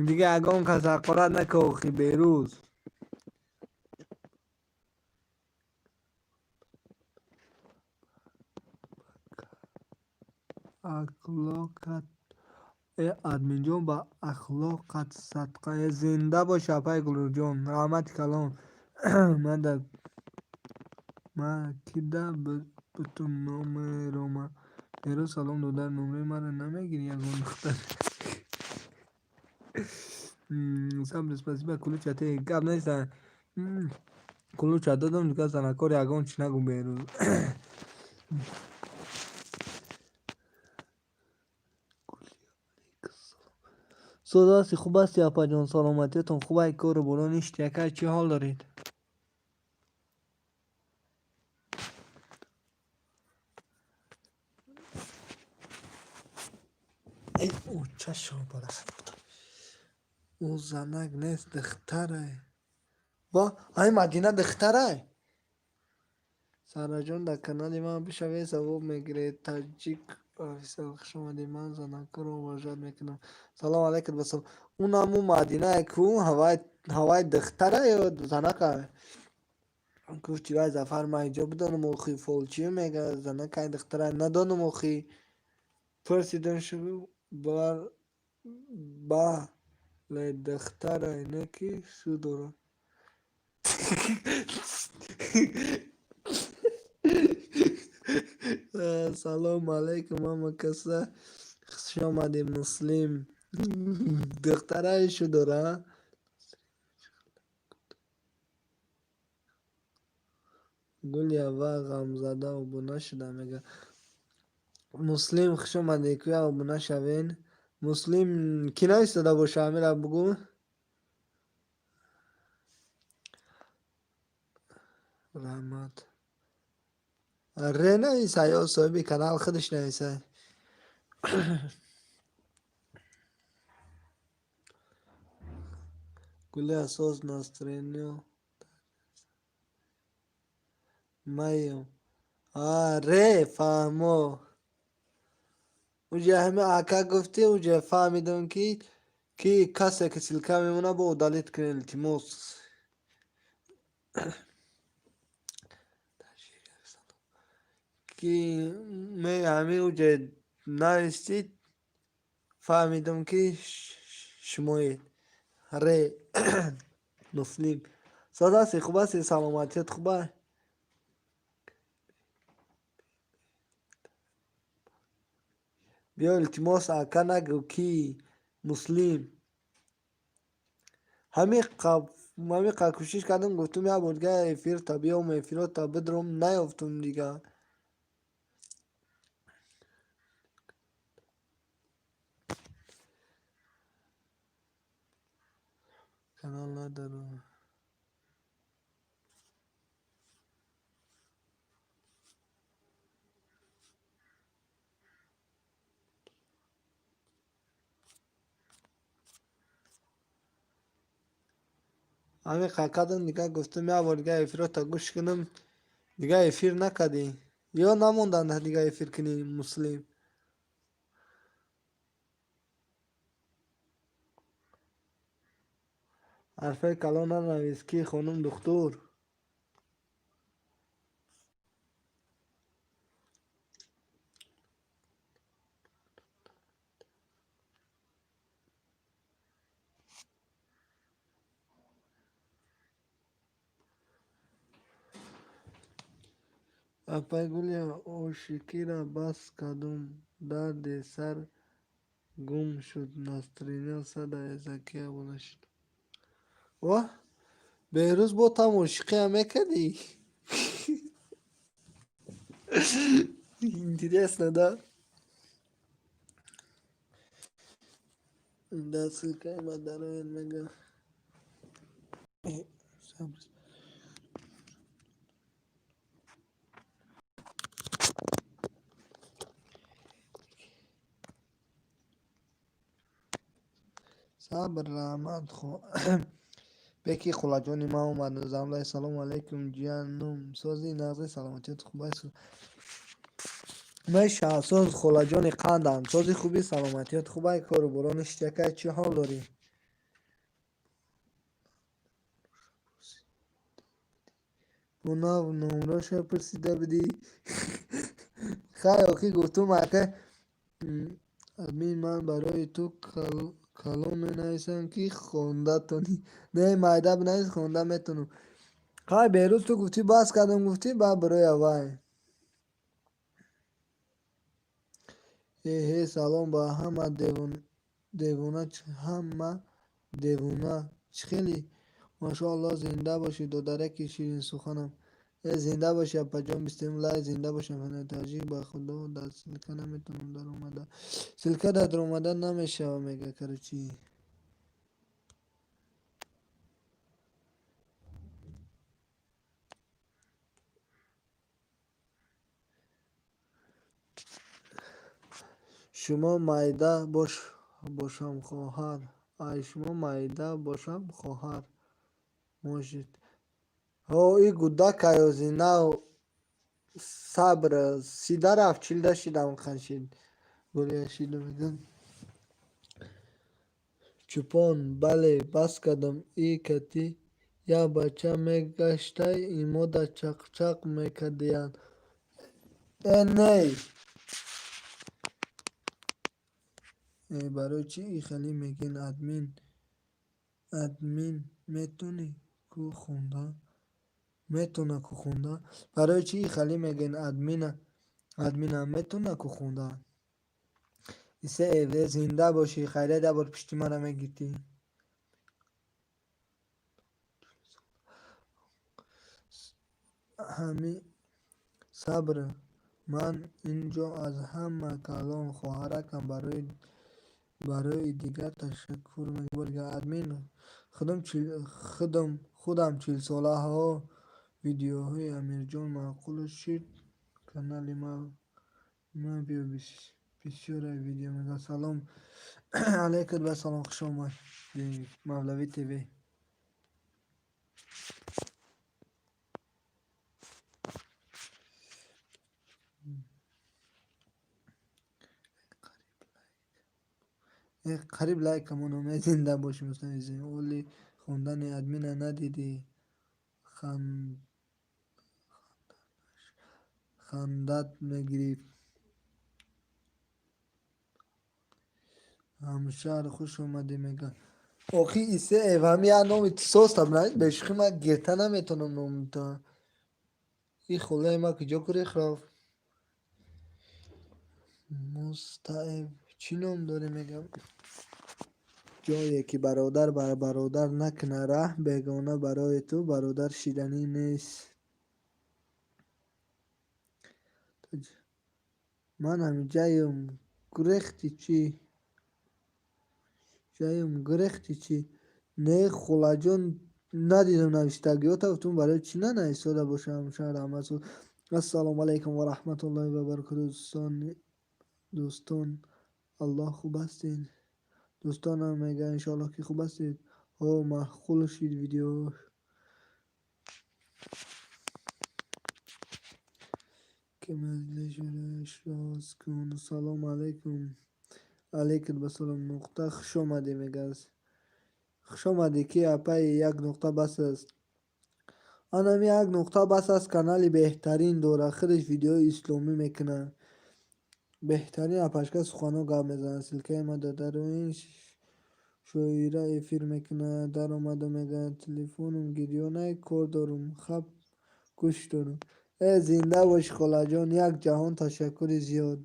دیگه اگه کس اقارت نکه اخی بیروز اخلاقت ادمین جان با اخلاقت صدقه زنده باش اپای گلر جان رحمت کلام من کیده بتون نمره ما ایرو سلام دادر نمره من نمیگیری از اون دختر سب спасибо کلوچته گپ نیستن کلوچه دادم دیگه زنکار یگان چی نگو بیروز صداسی خوب است یا پا جان سلامتیتون خوبه کار برو نیست یکه چی حال دارید ای او چشم برفت او زنک نیست دختره با های مدینه دختره سارا جان در کانال من بشوی ثواب میگیره تاجیک آفیسر خوش آمدی من زنکار رو مواجهت میکنم سلام علیکم بسم اون همون مدینه کو هوای دختره یا زنکه گفت چرا زفر ما اینجا بدانم مخی فولچی میگه زنکه دختره ندانم مخی پرسیدن شو بار با دختره نکی شو داره سلام علیکم ماما کسا خوش آمدی مسلم دختره شو داره گل یاوا غم زده و بنا شده میگه مسلم خوش آمدی که و بنا شوین مسلم کی نایستده باشه امیر بگو رحمت ره نویسه یا صاحبی کانال خودش نویسه گل اساس ناسترینیو مایو ره فهمو اونجا همه آکا گفته اونجا فهمیدم که کسی که سلکه میمونه با دالیت کنه التیموس که می همه اونجا نویستید فهمیدم که شمایید ره مسلم صدا خوب است سلامتیت خوبه بیا التماس آکا نگو کی مسلم همه کوشش کردم گفتم یا بودگه افیر تا بیام افیر تا بدرم نیافتم دیگه کانال ندارم همه کردم دیگه گفتم یا بودگه افیر تا گوش کنم دیگه افیر نکردی یا نموندن دیگه افیر کنی مسلم حرفای کلان ننویس کی خانم دکتر اپای گلی او شکی را بس کدوم درد سر گم شد نسترینه صد ازکیه بلشت و بهروز با تا موشقی هم میکردی اینجوری است ندا دست که ما دارم میگه صبر رحمت خو بکی خلاجونی ما اومد نظام سلام علیکم جانم سازی نازی سلامتیت خوب است من شهساز خلاجان قندم سازی خوبی سلامتیت خوبه کارو برو نشتیکه چی حال داری اونا نمره شو پرسیده بدی خیلی آخی گفتم اکه ادمین من برای تو کلام می نویسم که خونده تونی نه مایده بنویس خونده میتونم های بهروز تو گفتی باز کردم گفتی بعد برای اوای هی سلام با همه دیوونه همه دیوونه خیلی ماشاءالله زنده باشید و درک شیرین سخنم زنده باشه پجام بستیم لای زنده باشم فنتاجی با خدا در سلکه نمیتونم در اومده سلکه در اومده نمیشه میگه کرچی شما مایده باشم خواهر ای شما مایده باشم خواهر موجید ها ای گودک ایازینه صبر سیده رفت چیلده شیدم خنشید گوله شیده میگن چوپان بله بس کردم ای کتی یا بچه میگشته ایمو در چق چق میکردین نه برای چی ای خیلی میگین ادمین میتونه کو خونده برای چی ای خیلی میگین ادمین هم میتونه کو خونده ایسه ایوه زنده باشی خیلی دبار پشتی مرا میگیتی همین صبر من اینجا از همه کلام خواهرکم برای دیگر تشکر میگم ادمین خودم 40 ساله ها ویدیوهای امیر جان معقول شد کانال ما بسیار ویدیو میگه سلام علیکم و سلام خوش آمد مولوی تیوی قریب لایک همون زنده باشیم مثلا اولی خوندن ادمین ندیدی خند خندت میگیری همشهر خوش اومدی میگه آخی ایسه ایوهمی ها نومی سوستم نه بشخی من گرته نمیتونم نوم تا ای خوله ما کجا کری خراف مستعب چی نوم داری میگم جایی که برادر بر برادر نکنه ره بیگانه برای تو برادر شیرنی نیست من همین جایم گرختی چی نه خولا جان ندیدم نوشتگیاتتون برای چی نه ایستاده باشم شهر همه السلام علیکم و رحمت الله و برکاته دوستان الله خوب هستین دوستان هم میگه انشالله که خوب هستید او مخول شید ویدیو که مزلش راست کن سلام علیکم بسلام نقطه خوش آمدی میگه خوش آمدی که اپای یک نقطه بس است آنم یک نقطه بس است کانالی بهترین دور آخرش ویدیو اسلامی میکنه بهترین اپشکه سخانو گام میزنه سلکه ما در این شویره افیر میکنه در اومده میگه تلفنم گریانه کار دارم خب گوش دارم زنده باش خلا جان یک جهان تشکر زیاد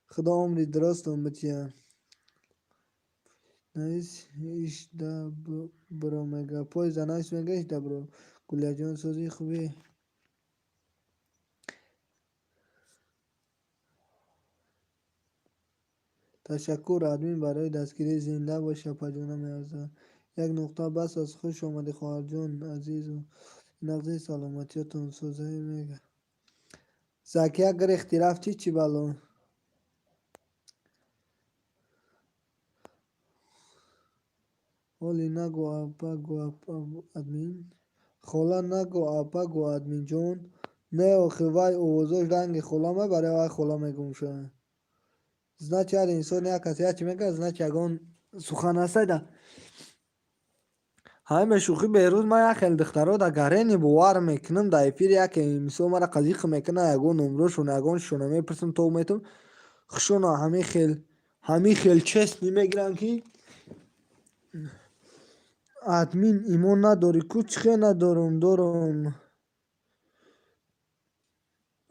خدا عمری درستم بچه نایس ایش دا برو میگه پای زنایش میگه ایش دا برو گلیا جان سازی خوبی تشکر ادمین برای دستگیری زنده باشه پجانه میارزه یک نقطه بس از خوش آمدی خواهر جان عزیز و نقضی سلامتیتون سوزه میگه زکی اگر اختلاف چی بلو اولی نگو اپا ادمین خولا نگو اپا گو ادمین جون نه آخه وای اووزوش رنگ خولا ما برای وای خولا میگم شه значи ҳар инсон як касе ҳачи мегӯяд значи ягон сухан ҳастайда ҳамин шӯхӣ берӯз ман як хеле духтаро да гарени бовар мекунам да эфир яке мисол мара қазиқ мекуна ягон номрошон ягон шона мепурсам то метум хушона ҳамин хел честни мегирам ки ادمین ایمان نداری کوچخه ندارم دارم.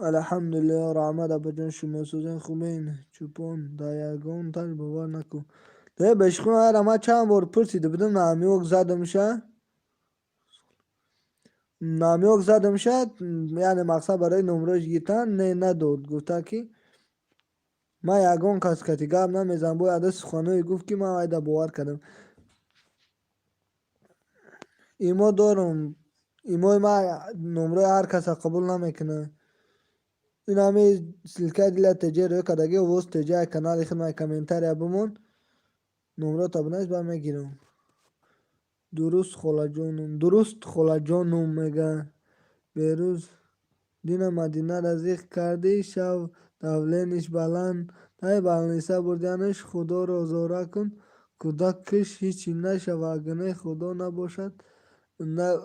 الحمدلله رحمت ابا شما سوزن خوبین چوپون دا یگان تاج باور نکن ده بشخون هر ما چند بار پرسیده بدم نامیوک زدم شه نامیوک زدم شه یعنی مقصد برای نمرش گیتن نه نداد گفته که ما یگان کس کتی گم نمیزن باید عدس خانه گفت که من وایده باور کردم ایما دارم ایما ما نمره هر کس قبول نمیکنه این همه سلکه دیل تجه روی کدگی و وست تجه کانال خیلی کامنتر یا بمون نمره تا بنایش برمیگیرم درست خلا جانم میگه بیروز دین مدینه رزیق کردی شو دولینش بلند تای بلنیسه بردیانش خدا را زاره کن کودک کش هیچی نشو اگنه خدا نباشد نه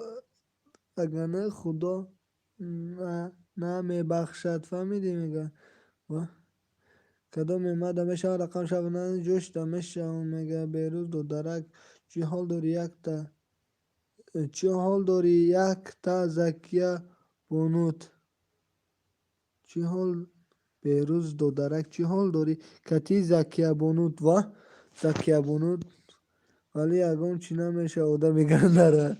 اگنه خدا نه میبخشد فهمیدی میگه و کدام اومد دمش رقم شب نه جوش دمش میگه بیروز دو درک چی حال داری یک تا چی حال داری یک تا زکیه بونوت چی حال بیروز دو درک چی حال داری کتی زکیه بونوت و زکیه بونوت ولی اگه چی نمیشه آده میگن داره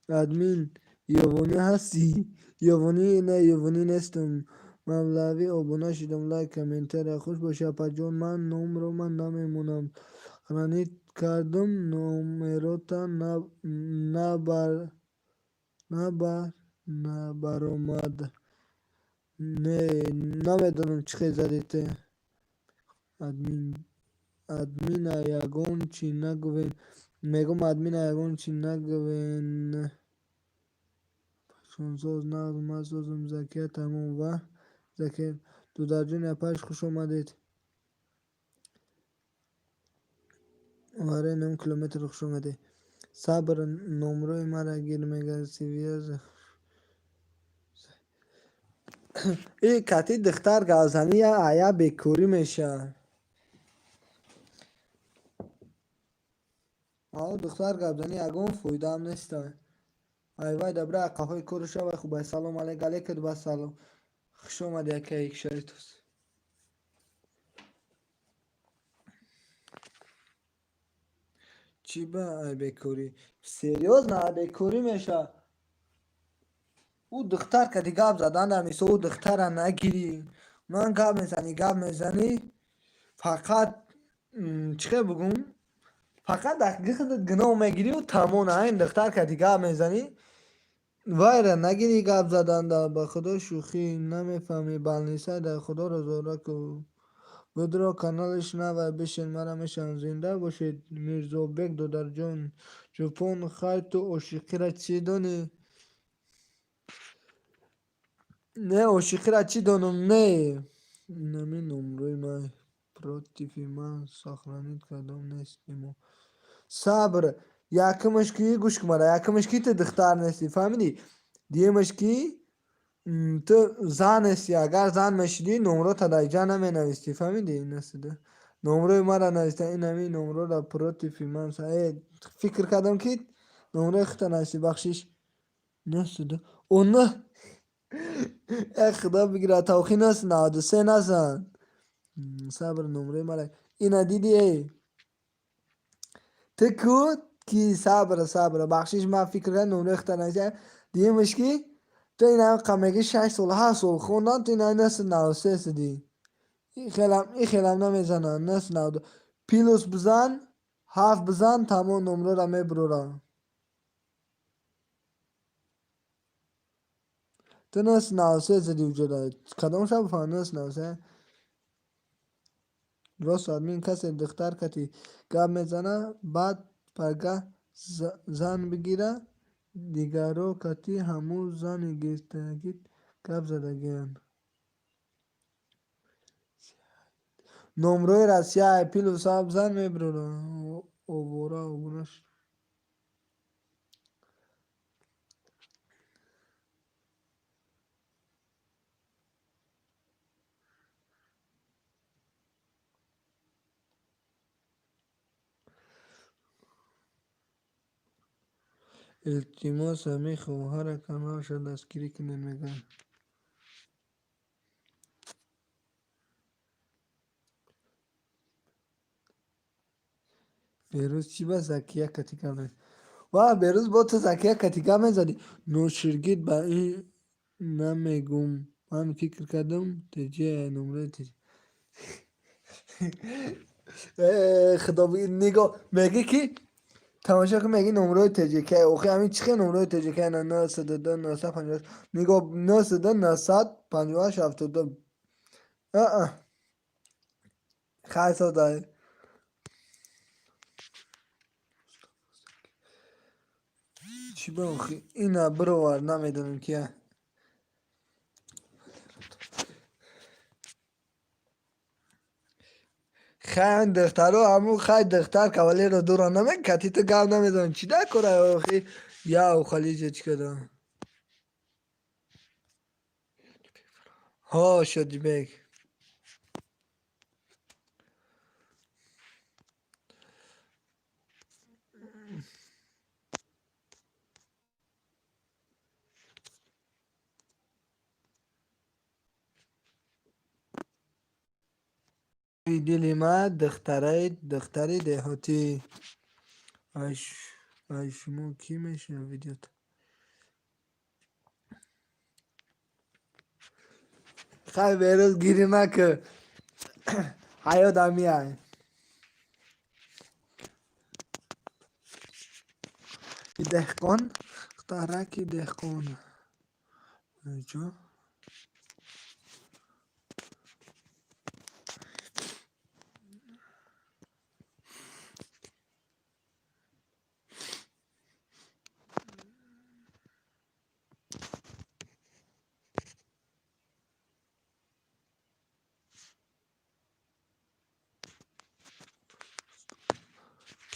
ادمین یوونی هستی یوونی نه یوونی نیستم مولوی آبونا شدم لایک کامنتر خوش باشه پجان من نمرو من نمیمونم خرانیت کردم نمروتا نبر نبر نبرآمد نه نمیدونم چی زدیت ادمین ادمین یگون چی نگوین میگم ادمین یگون چی نگوین سونسوز ناز ماسوزم زکیه تموم و زکیه دو درجه نپاش خوش آمدید واره 9 کیلومتر خوش آمده صبر نمره مرا گیر میگه سیویز این کتی دختر گازنی آیا بکوری میشه آه دختر گازنی اگون فویده هم نیسته ای وای دبره قهوه کور شو خوبه سلام علیک علیک با سلام خوش اومدی که یک شریتوس چی به ای بکوری سریوز نه بکوری میشه او دختر که دی گاب زدن در میسه او دختر نگیری من گاب میزنی فقط چه بگم فقط دقیقه خودت گناه میگیری و تمام این دختر که دی گاب میزنی وایره نگیری گاب زدن در به خدا شوخی نمیفهمی بلنیسه در خدا رو زاره که بدرو کانالش نوه بشین مرا میشن زنده باشید میرزا بگ دو در جون جپون خواهی تو عاشقی را چی دانی نه عاشقی را چی دانم نه نمی نمروی من پراتیفی من ساخرانیت کردم نیستیم صبر یکمش کی گوش کماره یکمش کی تو دختر نیستی فهمیدی دیمش کی تو زن هستی اگر زن میشدی نمره تا دایجا نمی نویستی فهمیدی نسیده نمره مرا نوشته این همی نمره را پراتیفی من فکر کردم که نمره خطا نوشتی بخشش نسیده اون نه ای خدا بگیره توخی نست 93 نزن صبر نمره مرا اینا دیدی ای تکو کی صبر بخشش من فکر کردم نمره اختر نشه دیگه مشکی تو این هم قمگی 6 سال 7 سال خوندن تو این هم نست 93 سدی این خیلی هم نمیزنن نست 92 پیلوس بزن 7 بزن تمام نمره را میبرورن تو نست 93 زدی وجوده کدام شب بفهم نست 93 راست آدمی کسی دختر کتی گپ میزنه بعد پرگه زن بگیره دیگرو کتی همو زن گیستگید گپ زدگیان نمروی رسیه پیل و صاحب زن میبرونه اوورش التماس همه خواهر کانال شد دستگیری که نمیگن. بیروز چی با زکیه کتیکا میزد؟ واه بیروز با تو زکیه کتیکا میزدی. نوشرگید با این نمیگم. من فکر کردم تجیه نمره تجیه. خدا بگید نگاه میگه که تماشا که میگی نمره تجیکه اوخی همین چیخه نمره تجیکه نه 932 950 نگاه 932 958 72 خیلی داری چی با اوخی اینا برو وار نمیدونم که خیلی دختر رو همون خیلی دختر کوالی رو دوران نمید کتی تو گم نمیدونم چی ده کنه اوخی یا او خلیجه چی کده ها شدی بگ دیلی ما دختره دهاتی شما کی میشه ویدیو خیلی بیروز گیری نکه حیات همی های دهقان اختارکی دهقان جو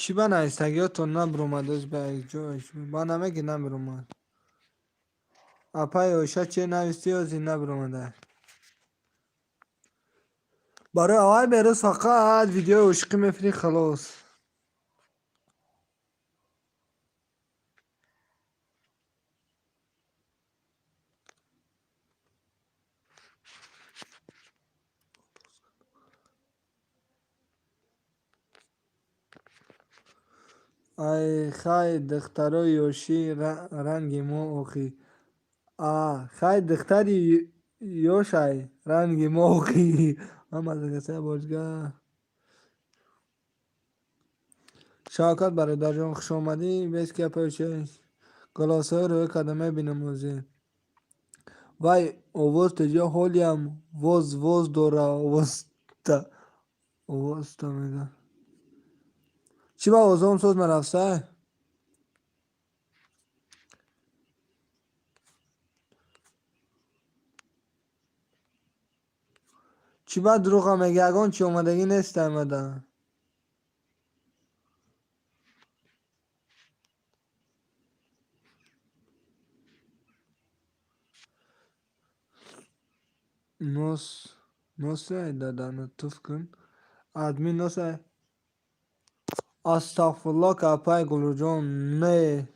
چی با نایستگی تو نبرومد به جوش با نمگی نبرومد اپای اوشا چه نویستی از این نبرومده برای آقای بیروز فقط ویدیو عشقی میفری خلاص ای خی دخترای یوشی رنگی مو اوخی خی دختری یوشای رنگی مو اوخی اما دکسه باشگاه شاکت برای در جان خوش آمدی بیس که پیشه گلاس های روی کدمه بینموزی وای اووز تجا هولیم وز دورا اووز تا میگه چی با اوزام سوز مرفسه چی با دروغ میگه اگان چی اومدگی نیست امده نوس نوسه دادن توف کن آدمی نوسه استغفرالله که اپای گلو جان نه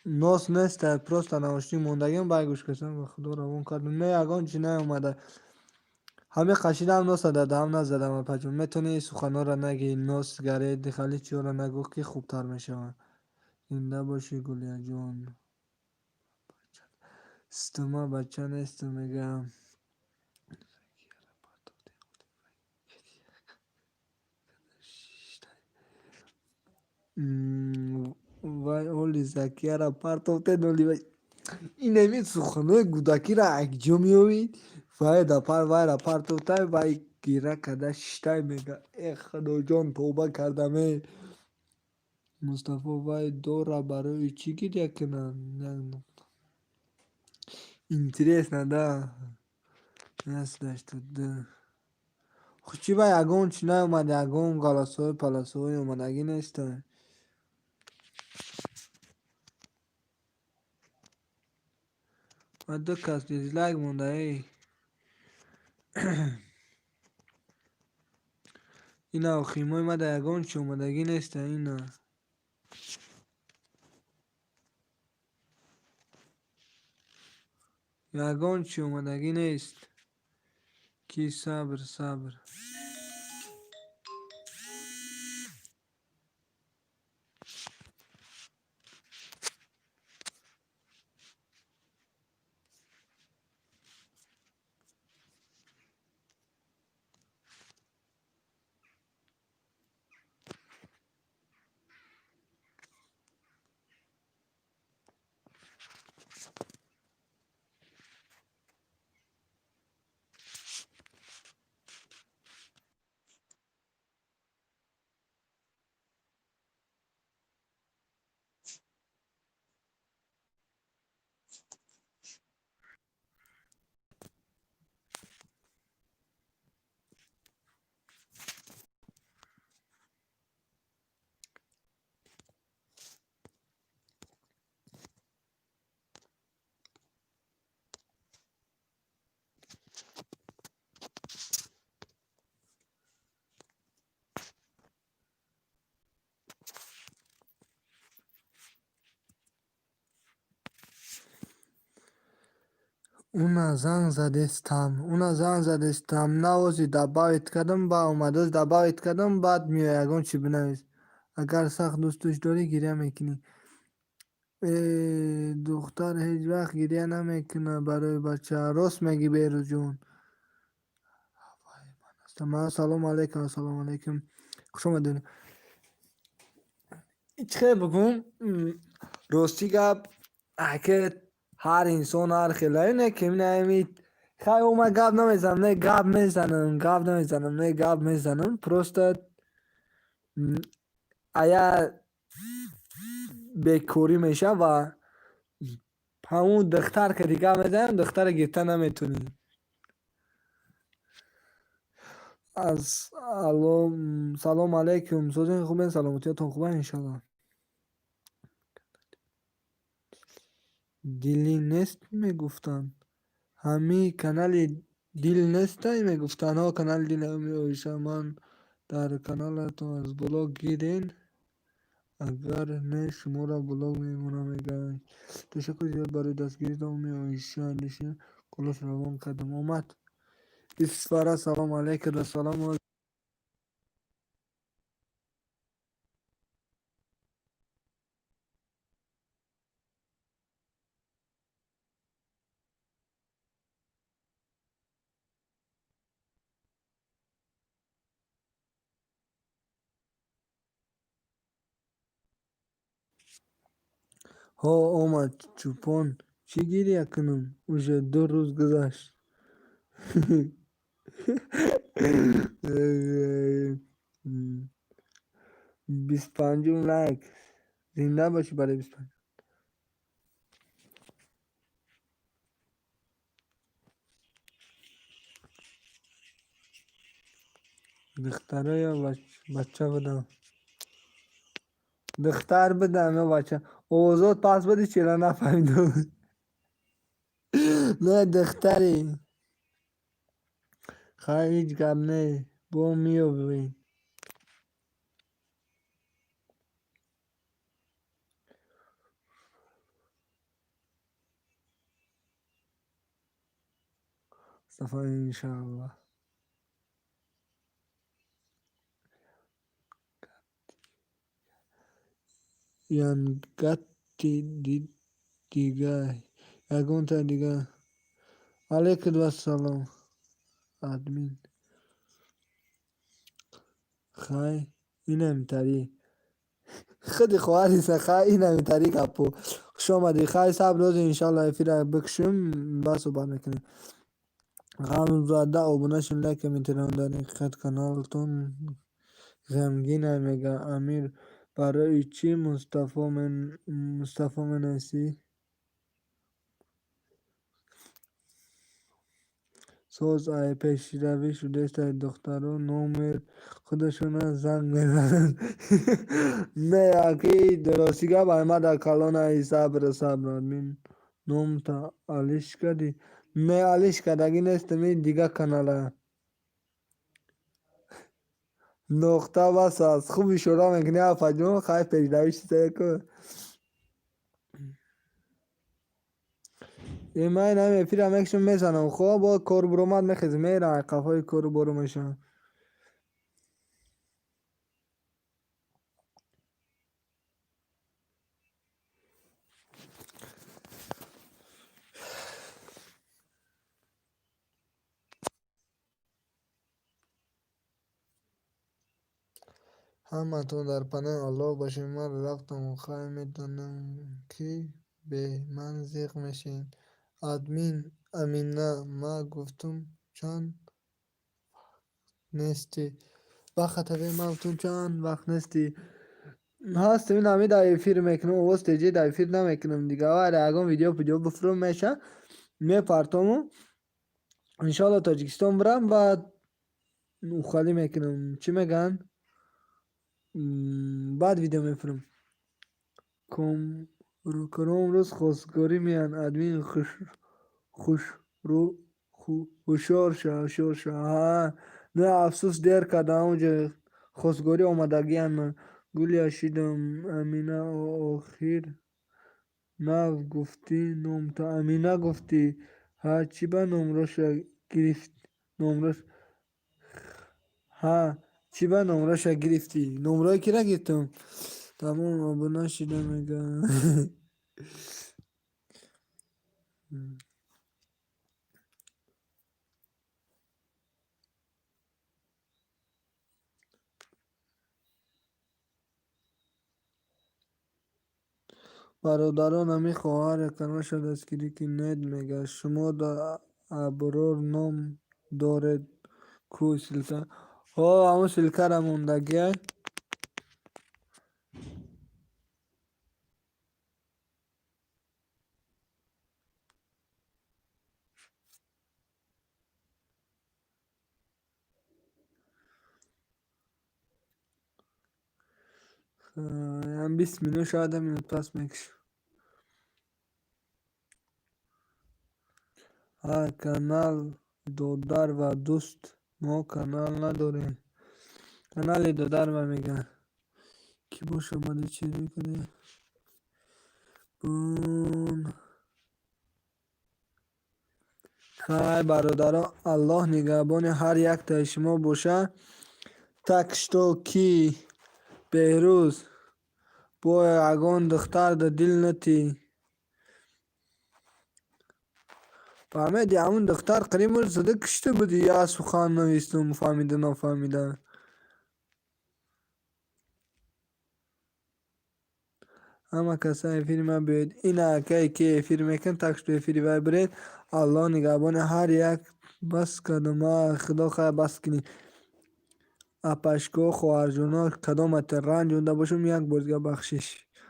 نوس نیست پروست نوشتی موندگیم بای گوش کشم و خدا روان کردم نه اگان چی نه اومده همه قشیدم نوس داده هم نزدم پجون میتونی سخنا را نگی نوس گرید دخلی چی را نگو که خوبتر میشه زنده باشی گلیا جان ستما بچه نیست میگم وای اولی زکیه را پرتوته نولی وای این نمید سخنوی گوداکی را اکجو میوید وای دا پر وای را پرتوته وای گیره کده شتای میگه ای خدا جان توبه کردمه مصطفی وای دو را برای چی گیره کنن اینتریس نده نسلش ده خب چی با یگون چی نیومد یگون گالاسوی پلاسوی اومدگی نیسته و دو کس دیزلایک مونده ای اینا خیمای ما در یگون چی اومدگی نیسته اینا یگان چی اومدگی نیست. کی صبر صبر. اونا زنگ زدستم نوازی دباغت کردم با اومده دباغت کردم بعد میای یگان چی بنویس. اگر سخت دوستش داری گریه میکنی. دختر هیچ وقت گریه نمیکنه برای بچه راست میگی بیرو جون. سلام علیکم. سلام علیکم. خوش آمدین. هیچ خیلی بگم راستی گپ اگه هر انسان هر خیلی نه که نمید خیلی اومد گپ نمیزنم نه گپ میزنم پروستت ایا بکوری میشه و همون دختر که دیگه میزنم دختر گیته نمیتونی از سلام علیکم. سوزین خوبه سلامتیتون خوبه انشالله. دیلی نیست میگفتن همی کانال دیل نیست میگفتن ها کانال دیل میشه. من در کانالتون از بلاگ گیرین اگر نه شما را بلاگ میمونم میگن تشکر زیاد برای دستگیری دومی ایشان کلاس روان قدم آمد اسفاره. سلام علیکم. سلام. ها آمد چوپان چی گیریه کنم اوشه 2 روز گذشت. 25 لایک زنده باشی برای 25. دختره یا بچه بدم. دختر بدم یا بچه اوزاد پس بدی چرا نفهمیدم. نه دختری خیلی هیچ گم نه با میو ببین. صفا انشاءالله. ینگتی دیگه یگون تا دیگه علیکم السلام ادمین خی اینم تری خیلی خواهری سخه اینم تری کپو خوش آمدی. خیلی صبر روز انشالله افیره بکشم بس و نکنیم غم زده آبونه شن لکه میتونم در خط کانالتون غمگین میگه امیر برای چی مصطفی منسی سوز ای پیشروی شده است دختران نومر خودشون زنگ میزنن. نه اکی درستی گه بای ما در کلان ای صبر آدمین نوم تا آلیش کردی نه آلیش کردگی نیست می دیگه کاناله نقطه بس از خوبی شورا میکنی افا جون خواهی پیشروی شده که من همه افیر همکشون میزنم خب با کور برومد میخیز میره عقبای کور برو میشن. همتون در پناه الله باشین. من رفتم و خواهی میدانم که به من زیق میشین. ادمین امینه ما گفتم چند نیستی وقت به موتون چند وقت نیستی هست این همی در افیر میکنم و استیجی در افیر نمیکنم دیگه و اگه ویدیو بفرم میشه میپرتمو انشالله تاجیکستان برم و خالی میکنم چی میگن بعد ویدیو میفرم کم رو کنم روز خواستگاری میان ادمین خوش رو هوشیار شه ها نه افسوس دیر کردم اونجا خواستگاری آمدگی هم گلی اشیدم امینه آخیر نه گفتی نوم تا امینه گفتی ها چی به نمرش گرفت نمرش ها چی به نمرش گرفتی نمره کی را گرفتم تمام آبونه شده میگه برادران همی خواهر کنش دستگیری که نید میگه شما در ابرار نام دارد کو سلطه ها همون سلکه را موندگی هم 20 minut شاید هم minut پس میکشه ها کانال دودار و دوست ما کانال نداریم کانال دودار و میگن کی باش آمده چی میکنه بون خیر برادران الله نگهبان هر یک تا شما باشه تکشتو کی بهروز با اگان دختر در دل نتی فهمیدی همون دختر قریب زده کشته بودی یا سخن نویستم فهمیده نفهمیده همه کسای فیلم بیاید این اکایی که فیلم میکن تکش توی فیلم وای برید الله نگهبان هر یک بس کدوم خدا خیر بس کنی اپشکو خواهر جونا کدامت رنج اونده باشم یک بزرگ بخشش